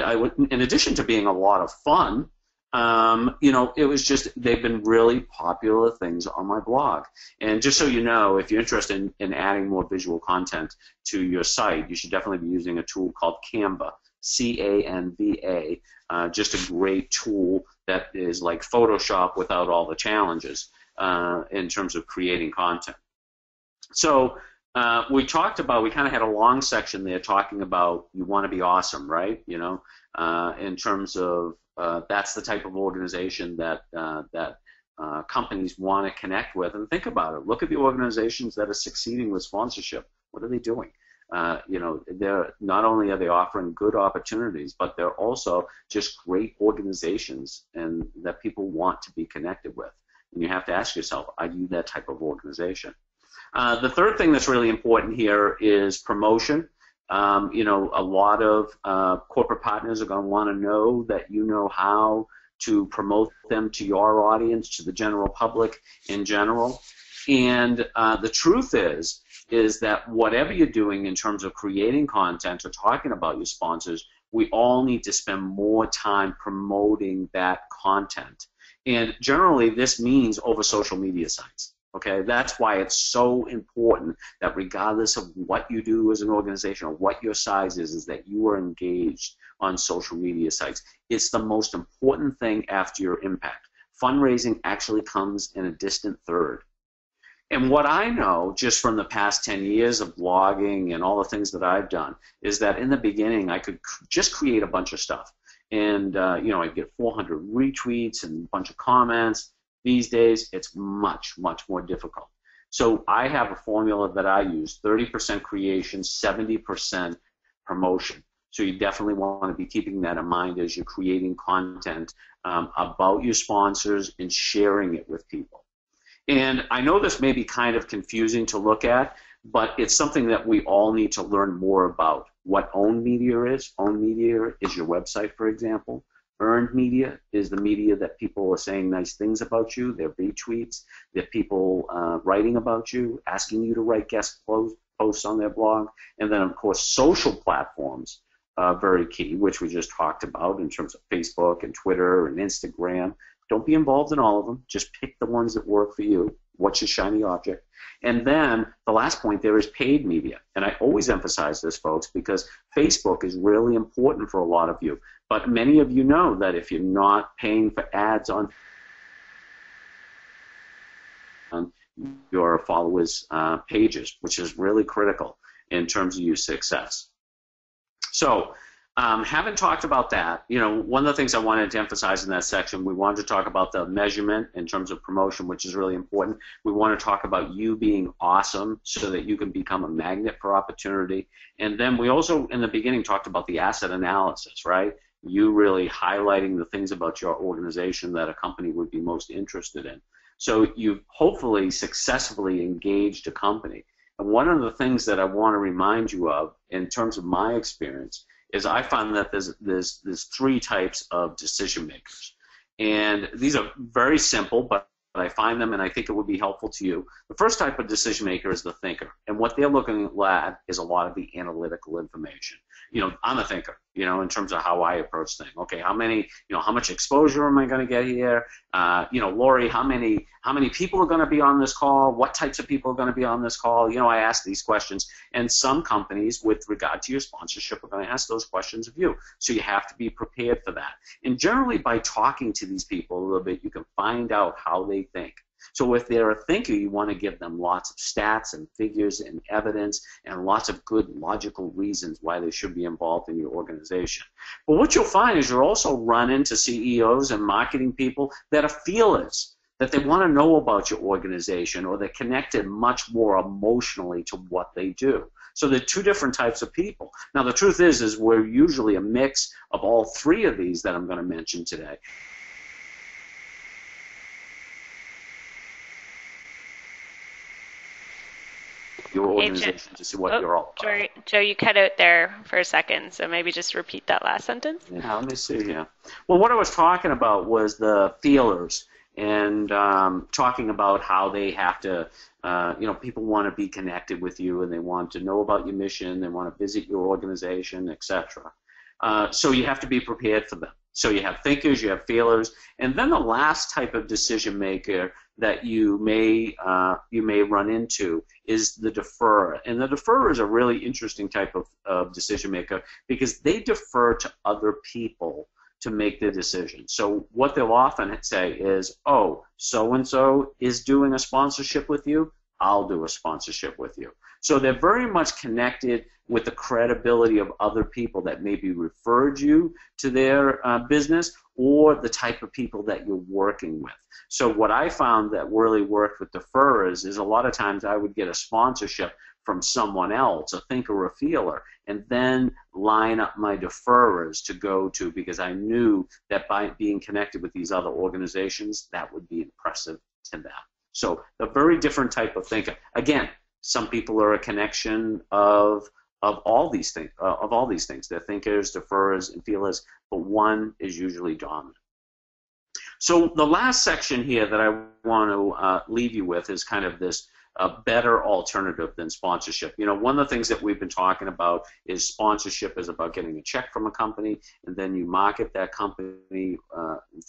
in addition to being a lot of fun, it was just, they've been really popular things on my blog. And just so you know, if you're interested in adding more visual content to your site, you should definitely be using a tool called Canva, C-A-N-V-A, just a great tool that is like Photoshop without all the challenges in terms of creating content. So we kind of had a long section there talking about you want to be awesome, right? In terms of that's the type of organization that companies want to connect with. And think about it. Look at the organizations that are succeeding with sponsorship. What are they doing? They're not only are they offering good opportunities, but they're also just great organizations and that people want to be connected with. And you have to ask yourself, are you that type of organization? The third thing that's really important here is promotion. A lot of corporate partners are going to want to know that you know how to promote them to your audience, to the general public in general. And the truth is that whatever you're doing in terms of creating content or talking about your sponsors, we all need to spend more time promoting that content. And generally, this means over social media sites. Okay, that's why it's so important that regardless of what you do as an organization or what your size is that you are engaged on social media sites. It's the most important thing after your impact. Fundraising actually comes in a distant third. And what I know just from the past 10 years of blogging and all the things that I've done is that in the beginning I could just create a bunch of stuff. and I'd get 400 retweets and a bunch of comments. These days, it's much, much more difficult. So I have a formula that I use: 30% creation, 70% promotion. So you definitely want to be keeping that in mind as you're creating content about your sponsors and sharing it with people. And I know this may be kind of confusing to look at, but it's something that we all need to learn more about. What owned media is. Owned media is your website, for example. Earned media is the media that people are saying nice things about you. They're retweets. They're people writing about you, asking you to write guest posts on their blog. And then, of course, social platforms are very key, which we just talked about in terms of Facebook and Twitter and Instagram. Don't be involved in all of them. Just pick the ones that work for you. What's your shiny object? And then the last point there is paid media. And I always emphasize this, folks, because Facebook is really important for a lot of you. But many of you know that if you're not paying for ads on your followers' pages, which is really critical in terms of your success. So, haven't talked about that. One of the things I wanted to emphasize in that section, we wanted to talk about the measurement in terms of promotion, which is really important. We want to talk about you being awesome so that you can become a magnet for opportunity. And then we also, in the beginning, talked about the asset analysis, right? You really highlighting the things about your organization that a company would be most interested in. So you've hopefully successfully engaged a company. And one of the things that I want to remind you of in terms of my experience is I found that there's three types of decision makers. And these are very simple, but I find them and I think it would be helpful to you. The first type of decision maker is the thinker. And what they're looking at is a lot of the analytical information. I'm a thinker, in terms of how I approach things. Okay, how much exposure am I going to get here? Lori, how many people are going to be on this call? What types of people are going to be on this call? I ask these questions. And some companies, with regard to your sponsorship, are going to ask those questions of you. So you have to be prepared for that. And generally, by talking to these people a little bit, you can find out how they think. So if they're a thinker, you want to give them lots of stats and figures and evidence and lots of good logical reasons why they should be involved in your organization. But what you'll find is you'll also run into CEOs and marketing people that are feelers, that they want to know about your organization, or they're connected much more emotionally to what they do. So there are two different types of people. Now the truth is we're usually a mix of all three of these that I'm going to mention today. Your organization to see what you're all about. Joe, you cut out there for a second, so maybe just repeat that last sentence. Yeah, let me see here. Well, what I was talking about was the feelers, and talking about how they have to, people want to be connected with you, and they want to know about your mission, they want to visit your organization, etc. So you have to be prepared for them. So you have thinkers, you have feelers, and then the last type of decision maker that you may run into is the deferrer. And the deferrer is a really interesting type of decision maker because they defer to other people to make the decision. So what they'll often say is, oh, so-and-so is doing a sponsorship with you, I'll do a sponsorship with you. So they're very much connected with the credibility of other people that maybe referred you to their business, or the type of people that you're working with. So what I found that really worked with deferrers is a lot of times I would get a sponsorship from someone else, a thinker or a feeler, and then line up my deferrers to go to, because I knew that by being connected with these other organizations, that would be impressive to them. So a very different type of thinker. Again, some people are a connection of all these things. They're thinkers, deferrers, and feelers, but one is usually dominant. So the last section here that I want to leave you with is kind of this better alternative than sponsorship. One of the things that we've been talking about is sponsorship is about getting a check from a company, and then you market that company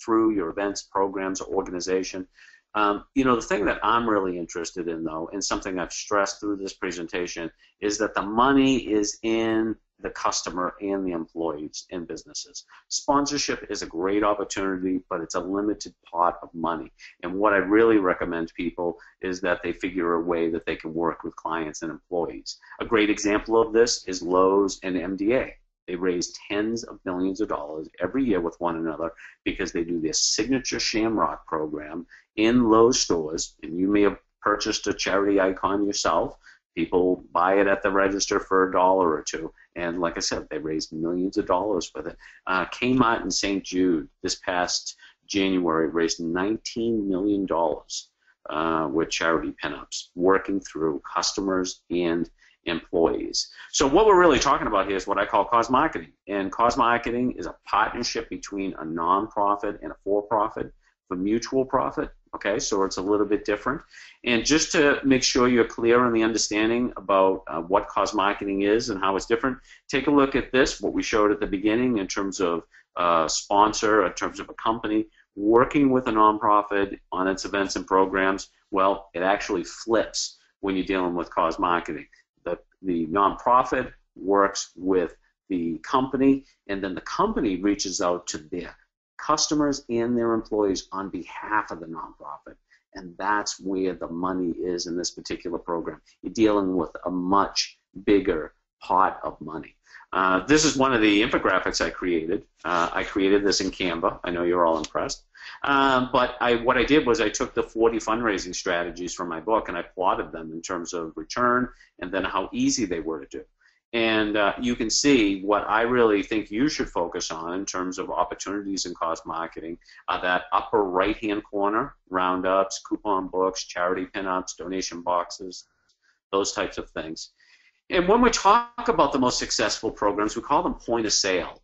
through your events, programs, or organization. The thing that I'm really interested in, though, and something I've stressed through this presentation, is that the money is in the customer and the employees and businesses. Sponsorship is a great opportunity, but it's a limited pot of money. And what I really recommend to people is that they figure a way that they can work with clients and employees. A great example of this is Lowe's and MDA. They raise tens of millions of dollars every year with one another because they do their signature Shamrock program in Lowe's stores, and you may have purchased a charity icon yourself. People buy it at the register for $1 or $2, and like I said, they raised millions of dollars with it. Kmart and St. Jude this past January raised $19 million with charity pinups, working through customers and employees. So what we're really talking about here is what I call cause marketing, and cause marketing is a partnership between a nonprofit and a for-profit for mutual profit. Okay, so it's a little bit different. And just to make sure you're clear on the understanding about what cause marketing is and how it's different, take a look at this, what we showed at the beginning in terms of a sponsor, in terms of a company working with a nonprofit on its events and programs. Well, it actually flips when you're dealing with cause marketing. The nonprofit works with the company, and then the company reaches out to their customers and their employees on behalf of the nonprofit. And that's where the money is in this particular program. You're dealing with a much bigger pot of money. This is one of the infographics I created. I created this in Canva. I know you're all impressed. But what I did was I took the 40 fundraising strategies from my book and I plotted them in terms of return and then how easy they were to do. And you can see what I really think you should focus on in terms of opportunities in cause marketing are that upper right-hand corner, roundups, coupon books, charity pinups, donation boxes, those types of things. And when we talk about the most successful programs, we call them point of sale.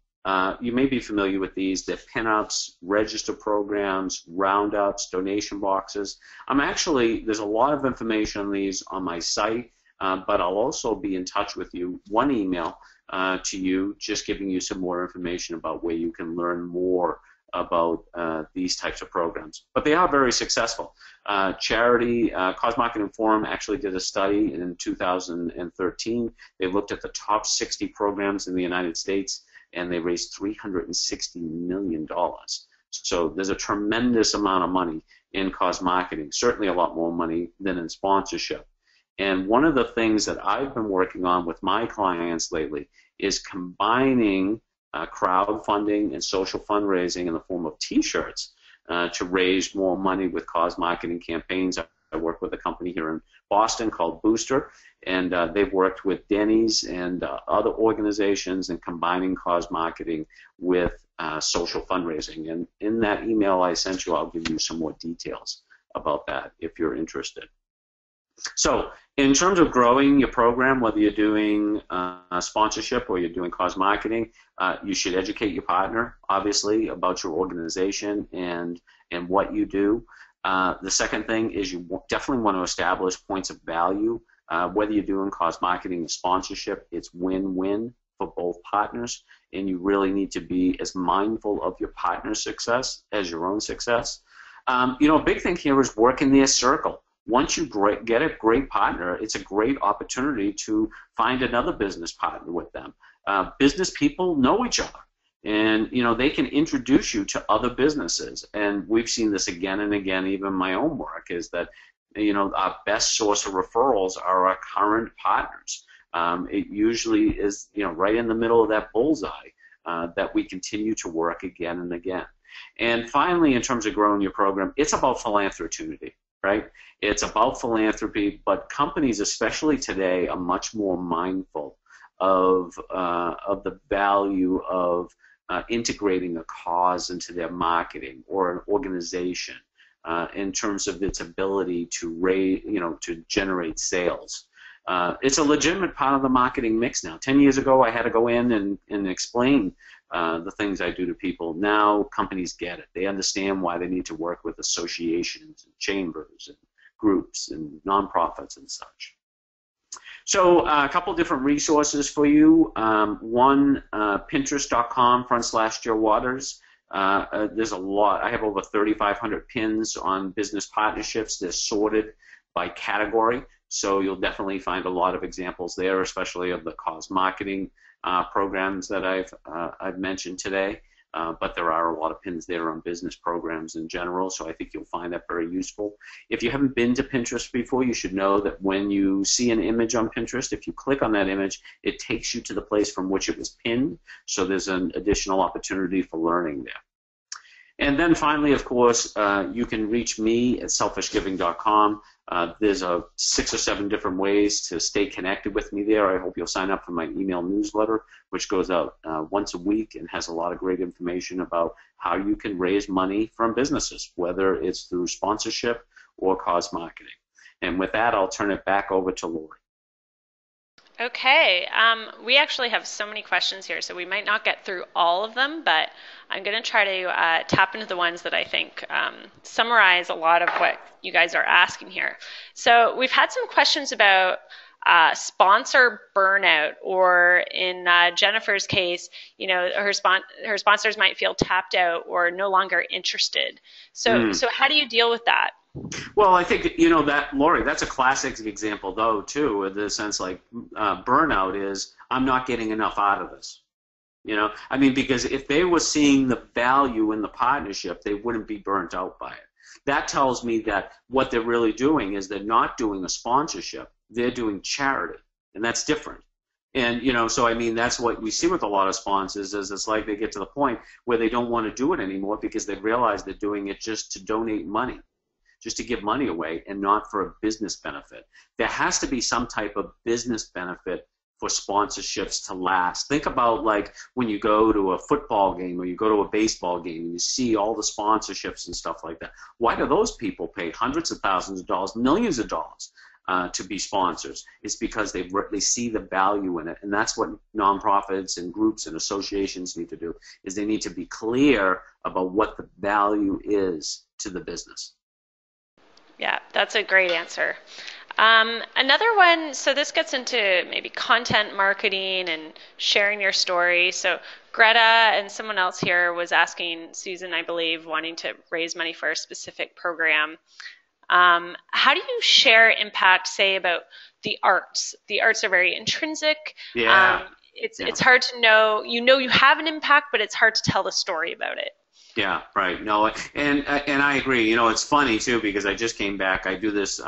You may be familiar with these. They're pinups, register programs, roundups, donation boxes. There's a lot of information on these on my site. But I'll also be in touch with you, one email to you, just giving you some more information about where you can learn more about these types of programs. But they are very successful. Cause Marketing Forum actually did a study in 2013. They looked at the top 60 programs in the United States, and they raised $360 million. So there's a tremendous amount of money in cause marketing, certainly a lot more money than in sponsorship. And one of the things that I've been working on with my clients lately is combining crowdfunding and social fundraising in the form of T-shirts to raise more money with cause marketing campaigns. I work with a company here in Boston called Booster, and they've worked with Denny's and other organizations in combining cause marketing with social fundraising. And in that email I sent you, I'll give you some more details about that if you're interested. So in terms of growing your program, whether you're doing sponsorship or you're doing cause marketing, you should educate your partner, obviously, about your organization and what you do. The second thing is you definitely want to establish points of value. Whether you're doing cause marketing or sponsorship, it's win-win for both partners, and you really need to be as mindful of your partner's success as your own success. A big thing here is work in their circle. Once you get a great partner, it's a great opportunity to find another business partner with them. Business people know each other, and they can introduce you to other businesses. And we've seen this again and again, even in my own work, is that our best source of referrals are our current partners. It usually is right in the middle of that bullseye that we continue to work again and again. And finally, in terms of growing your program, it's about philanthropy. Right? It's about philanthropy, but companies, especially today, are much more mindful of the value of integrating a cause into their marketing or an organization in terms of its ability to to generate sales. It's a legitimate part of the marketing mix now. 10 years ago, I had to go in and explain the things I do to people. Now companies get it. They understand why they need to work with associations and chambers and groups and nonprofits and such. So a couple different resources for you. One, Pinterest.com/Joe Waters. There's a lot. I have over 3,500 pins on business partnerships. They're sorted by category. So you'll definitely find a lot of examples there, especially of the cause marketing programs that I've mentioned today. but there are a lot of pins there on business programs in general, so I think you'll find that very useful. If you haven't been to Pinterest before, you should know that when you see an image on Pinterest, if you click on that image, it takes you to the place from which it was pinned, so there's an additional opportunity for learning there. And then finally, of course, you can reach me at selfishgiving.com. There's 6 or 7 different ways to stay connected with me there. I hope you'll sign up for my email newsletter, which goes out once a week and has a lot of great information about how you can raise money from businesses, whether it's through sponsorship or cause marketing. And with that, I'll turn it back over to Lori. Okay, we actually have so many questions here, so we might not get through all of them, but I'm going to try to tap into the ones that I think summarize a lot of what you guys are asking here. So we've had some questions about sponsor burnout, or in Jennifer's case, her sponsors might feel tapped out or no longer interested. So how do you deal with that? Well, I think, that, Lori, that's a classic example, though, too, in the sense like burnout is, I'm not getting enough out of this. Because if they were seeing the value in the partnership, they wouldn't be burnt out by it. That tells me that what they're really doing is they're not doing a sponsorship, they're doing charity, and that's different. And, that's what we see with a lot of sponsors is it's like they get to the point where they don't want to do it anymore because they realize they're doing it just to donate money, just to give money away and not for a business benefit. There has to be some type of business benefit for sponsorships to last. Think about like when you go to a football game or you go to a baseball game and you see all the sponsorships and stuff like that. Why do those people pay hundreds of thousands of dollars, millions of dollars to be sponsors? It's because they see the value in it, and that's what nonprofits and groups and associations need to do, is they need to be clear about what the value is to the business. Yeah, that's a great answer. Another one, so this gets into maybe content marketing and sharing your story. So Greta and someone else here was asking Susan, I believe, wanting to raise money for a specific program. How do you share impact, say, about the arts? The arts are very intrinsic. Yeah. It's hard to know. You have an impact, but it's hard to tell the story about it. Yeah, right. No, and I agree. It's funny too because I just came back. I do this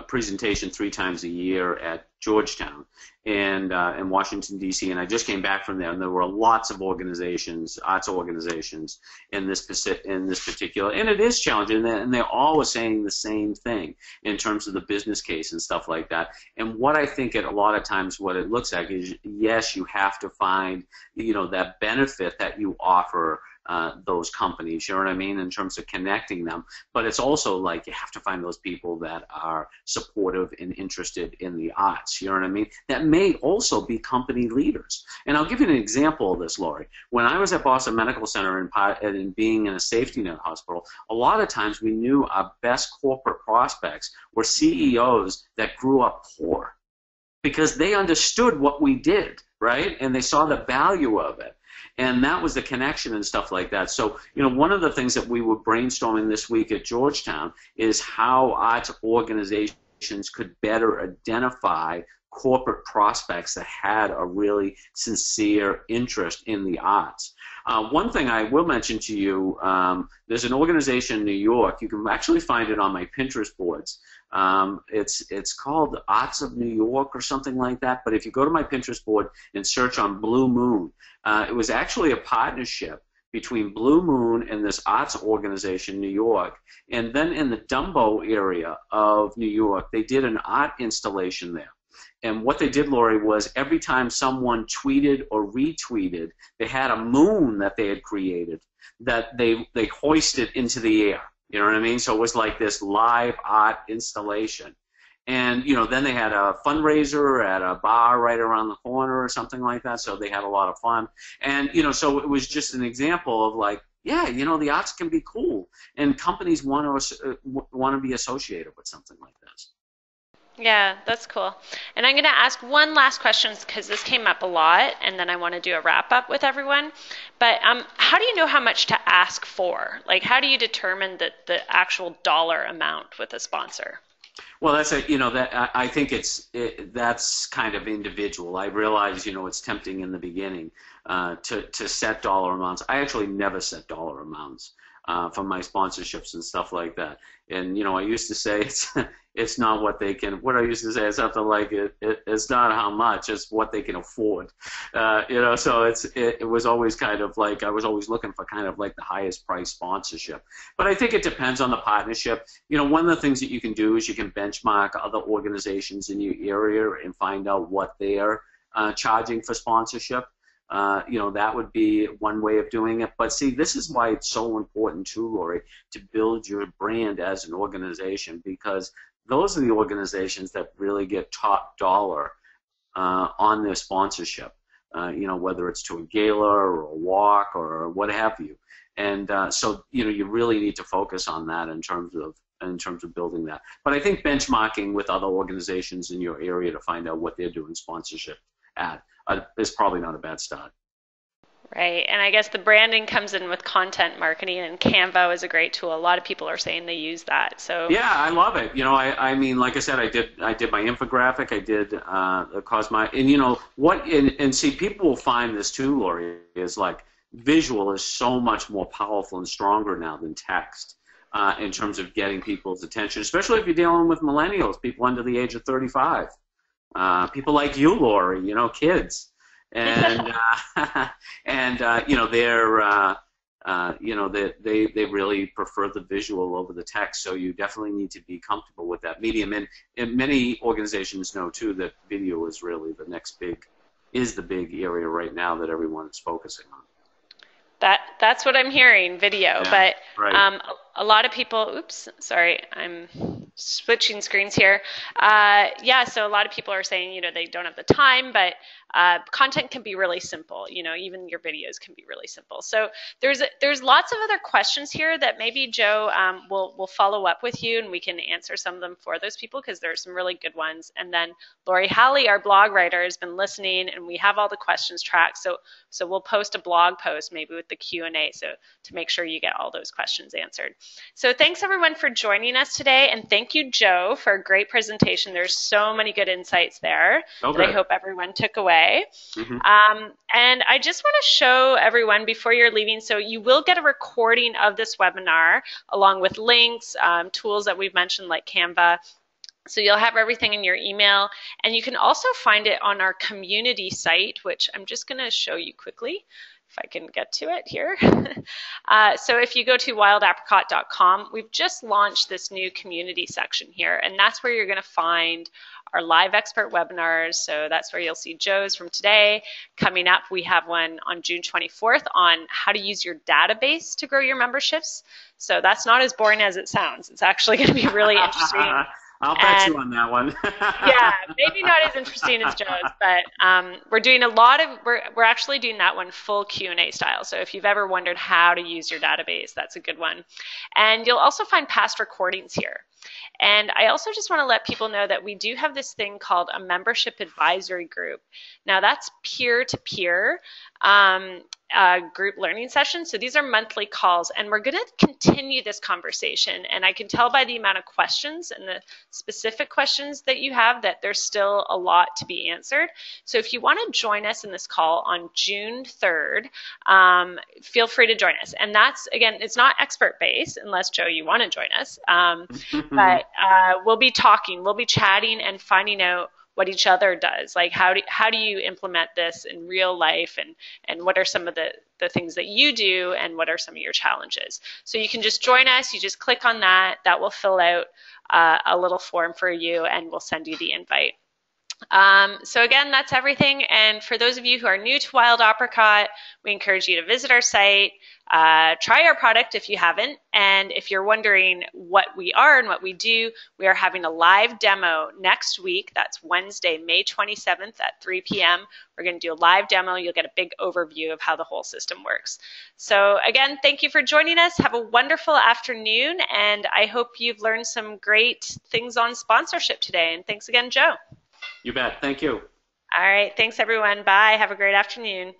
presentation 3 times a year at Georgetown and in Washington D.C. and I just came back from there, and there were lots of organizations, arts organizations in this particular, and it is challenging, and they're all saying the same thing in terms of the business case and stuff like that. And what I think a lot of times what it looks like is, yes, you have to find that benefit that you offer those companies, you know what I mean, in terms of connecting them. But it's also like you have to find those people that are supportive and interested in the arts, you know what I mean, that may also be company leaders. And I'll give you an example of this, Lori. When I was at Boston Medical Center and being in a safety net hospital, a lot of times we knew our best corporate prospects were CEOs that grew up poor because they understood what we did, right? And they saw the value of it. And that was the connection and stuff like that. So, one of the things that we were brainstorming this week at Georgetown is how arts organizations could better identify corporate prospects that had a really sincere interest in the arts. One thing I will mention to you, there's an organization in New York. You can actually find it on my Pinterest boards. It's called the Arts of New York or something like that. But if you go to my Pinterest board and search on Blue Moon, it was actually a partnership between Blue Moon and this arts organization in New York. And then in the Dumbo area of New York, they did an art installation there. And what they did, Lori, was every time someone tweeted or retweeted, they had a moon that they had created that they hoisted into the air. You know what I mean? So it was like this live art installation. And, then they had a fundraiser at a bar right around the corner or something like that. So they had a lot of fun. And, so it was just an example of like, yeah, the arts can be cool. And companies want to be associated with something like this. Yeah, that's cool. And I'm going to ask one last question because this came up a lot, and then I want to do a wrap-up with everyone. But how do you know how much to ask for? Like, how do you determine the actual dollar amount with a sponsor? Well, that's a, that I think that's kind of individual. I realize, it's tempting in the beginning to set dollar amounts. I actually never set dollar amounts for my sponsorships and stuff like that. And I used to say it's not what they can. What I used to say is something like it's not how much, it's what they can afford. So it was always kind of like I was always looking for kind of like the highest price sponsorship. But I think it depends on the partnership. One of the things that you can do is you can benchmark other organizations in your area and find out what they're charging for sponsorship. That would be one way of doing it. But see, this is why it's so important too, Lori, to build your brand as an organization, because those are the organizations that really get top dollar on their sponsorship. Whether it's to a gala or a walk or what have you. And so you really need to focus on that in terms of building that. But I think benchmarking with other organizations in your area to find out what they're doing sponsorship at is probably not a bad start. Right, and I guess the branding comes in with content marketing, and Canva is a great tool. A lot of people are saying they use that. So yeah, I love it. I mean, like I said, I did my infographic, I did the Cosmo, and and see, people will find this too, Lori, is like visual is so much more powerful and stronger now than text in terms of getting people's attention, especially if you're dealing with millennials, people under the age of 35. People like you, Lori, kids, and they really prefer the visual over the text. So you definitely need to be comfortable with that medium. And many organizations know too that video is really the big area right now that everyone is focusing on. That's what I'm hearing, video. Yeah, but right. a lot of people, oops, sorry, I'm switching screens here. So a lot of people are saying, they don't have the time, but content can be really simple. Even your videos can be really simple. So there's lots of other questions here that maybe Joe will follow up with you, and we can answer some of them for those people, because there are some really good ones. And then Lori Halley, our blog writer, has been listening, and we have all the questions tracked. So we'll post a blog post maybe with the Q&A, so to make sure you get all those questions answered. So thanks everyone for joining us today, and thank you, Joe, for a great presentation. There's so many good insights there that I hope everyone took away. Mm-hmm. And I just want to show everyone before you're leaving, so you will get a recording of this webinar along with links, tools that we've mentioned like Canva. So you'll have everything in your email, and you can also find it on our community site, which I'm just going to show you quickly if I can get to it here. So if you go to wildapricot.com, we've just launched this new community section here, and that's where you're going to find our live expert webinars. So that's where you'll see Joe's from today. Coming up, we have one on June 24th on how to use your database to grow your memberships. So that's not as boring as it sounds. It's actually going to be really interesting. I'll bet you on that one. Yeah, maybe not as interesting as Joe's, but we're doing we're actually doing that one full Q&A style. So if you've ever wondered how to use your database, that's a good one. And you'll also find past recordings here. And I also just want to let people know that we do have this thing called a membership advisory group. Now that's peer-to-peer group learning sessions. So these are monthly calls, and we're going to continue this conversation. And I can tell by the amount of questions and the specific questions that you have that there's still a lot to be answered. So if you want to join us in this call on June 3rd, feel free to join us. And that's, again, it's not expert-based, unless, Joe, you want to join us. But we'll be talking, we'll be chatting and finding out what each other does. Like how do you implement this in real life, and what are some of the things that you do, and what are some of your challenges. So you can just join us, you just click on that will fill out a little form for you, and we'll send you the invite. So again, that's everything. And for those of you who are new to Wild Apricot, we encourage you to visit our site, try our product if you haven't. And if you're wondering what we are and what we do, we are having a live demo next week. That's Wednesday, May 27th at 3 p.m. We're going to do a live demo. You'll get a big overview of how the whole system works. So again, thank you for joining us. Have a wonderful afternoon. And I hope you've learned some great things on sponsorship today. And thanks again, Joe. You bet. Thank you. All right. Thanks, everyone. Bye. Have a great afternoon.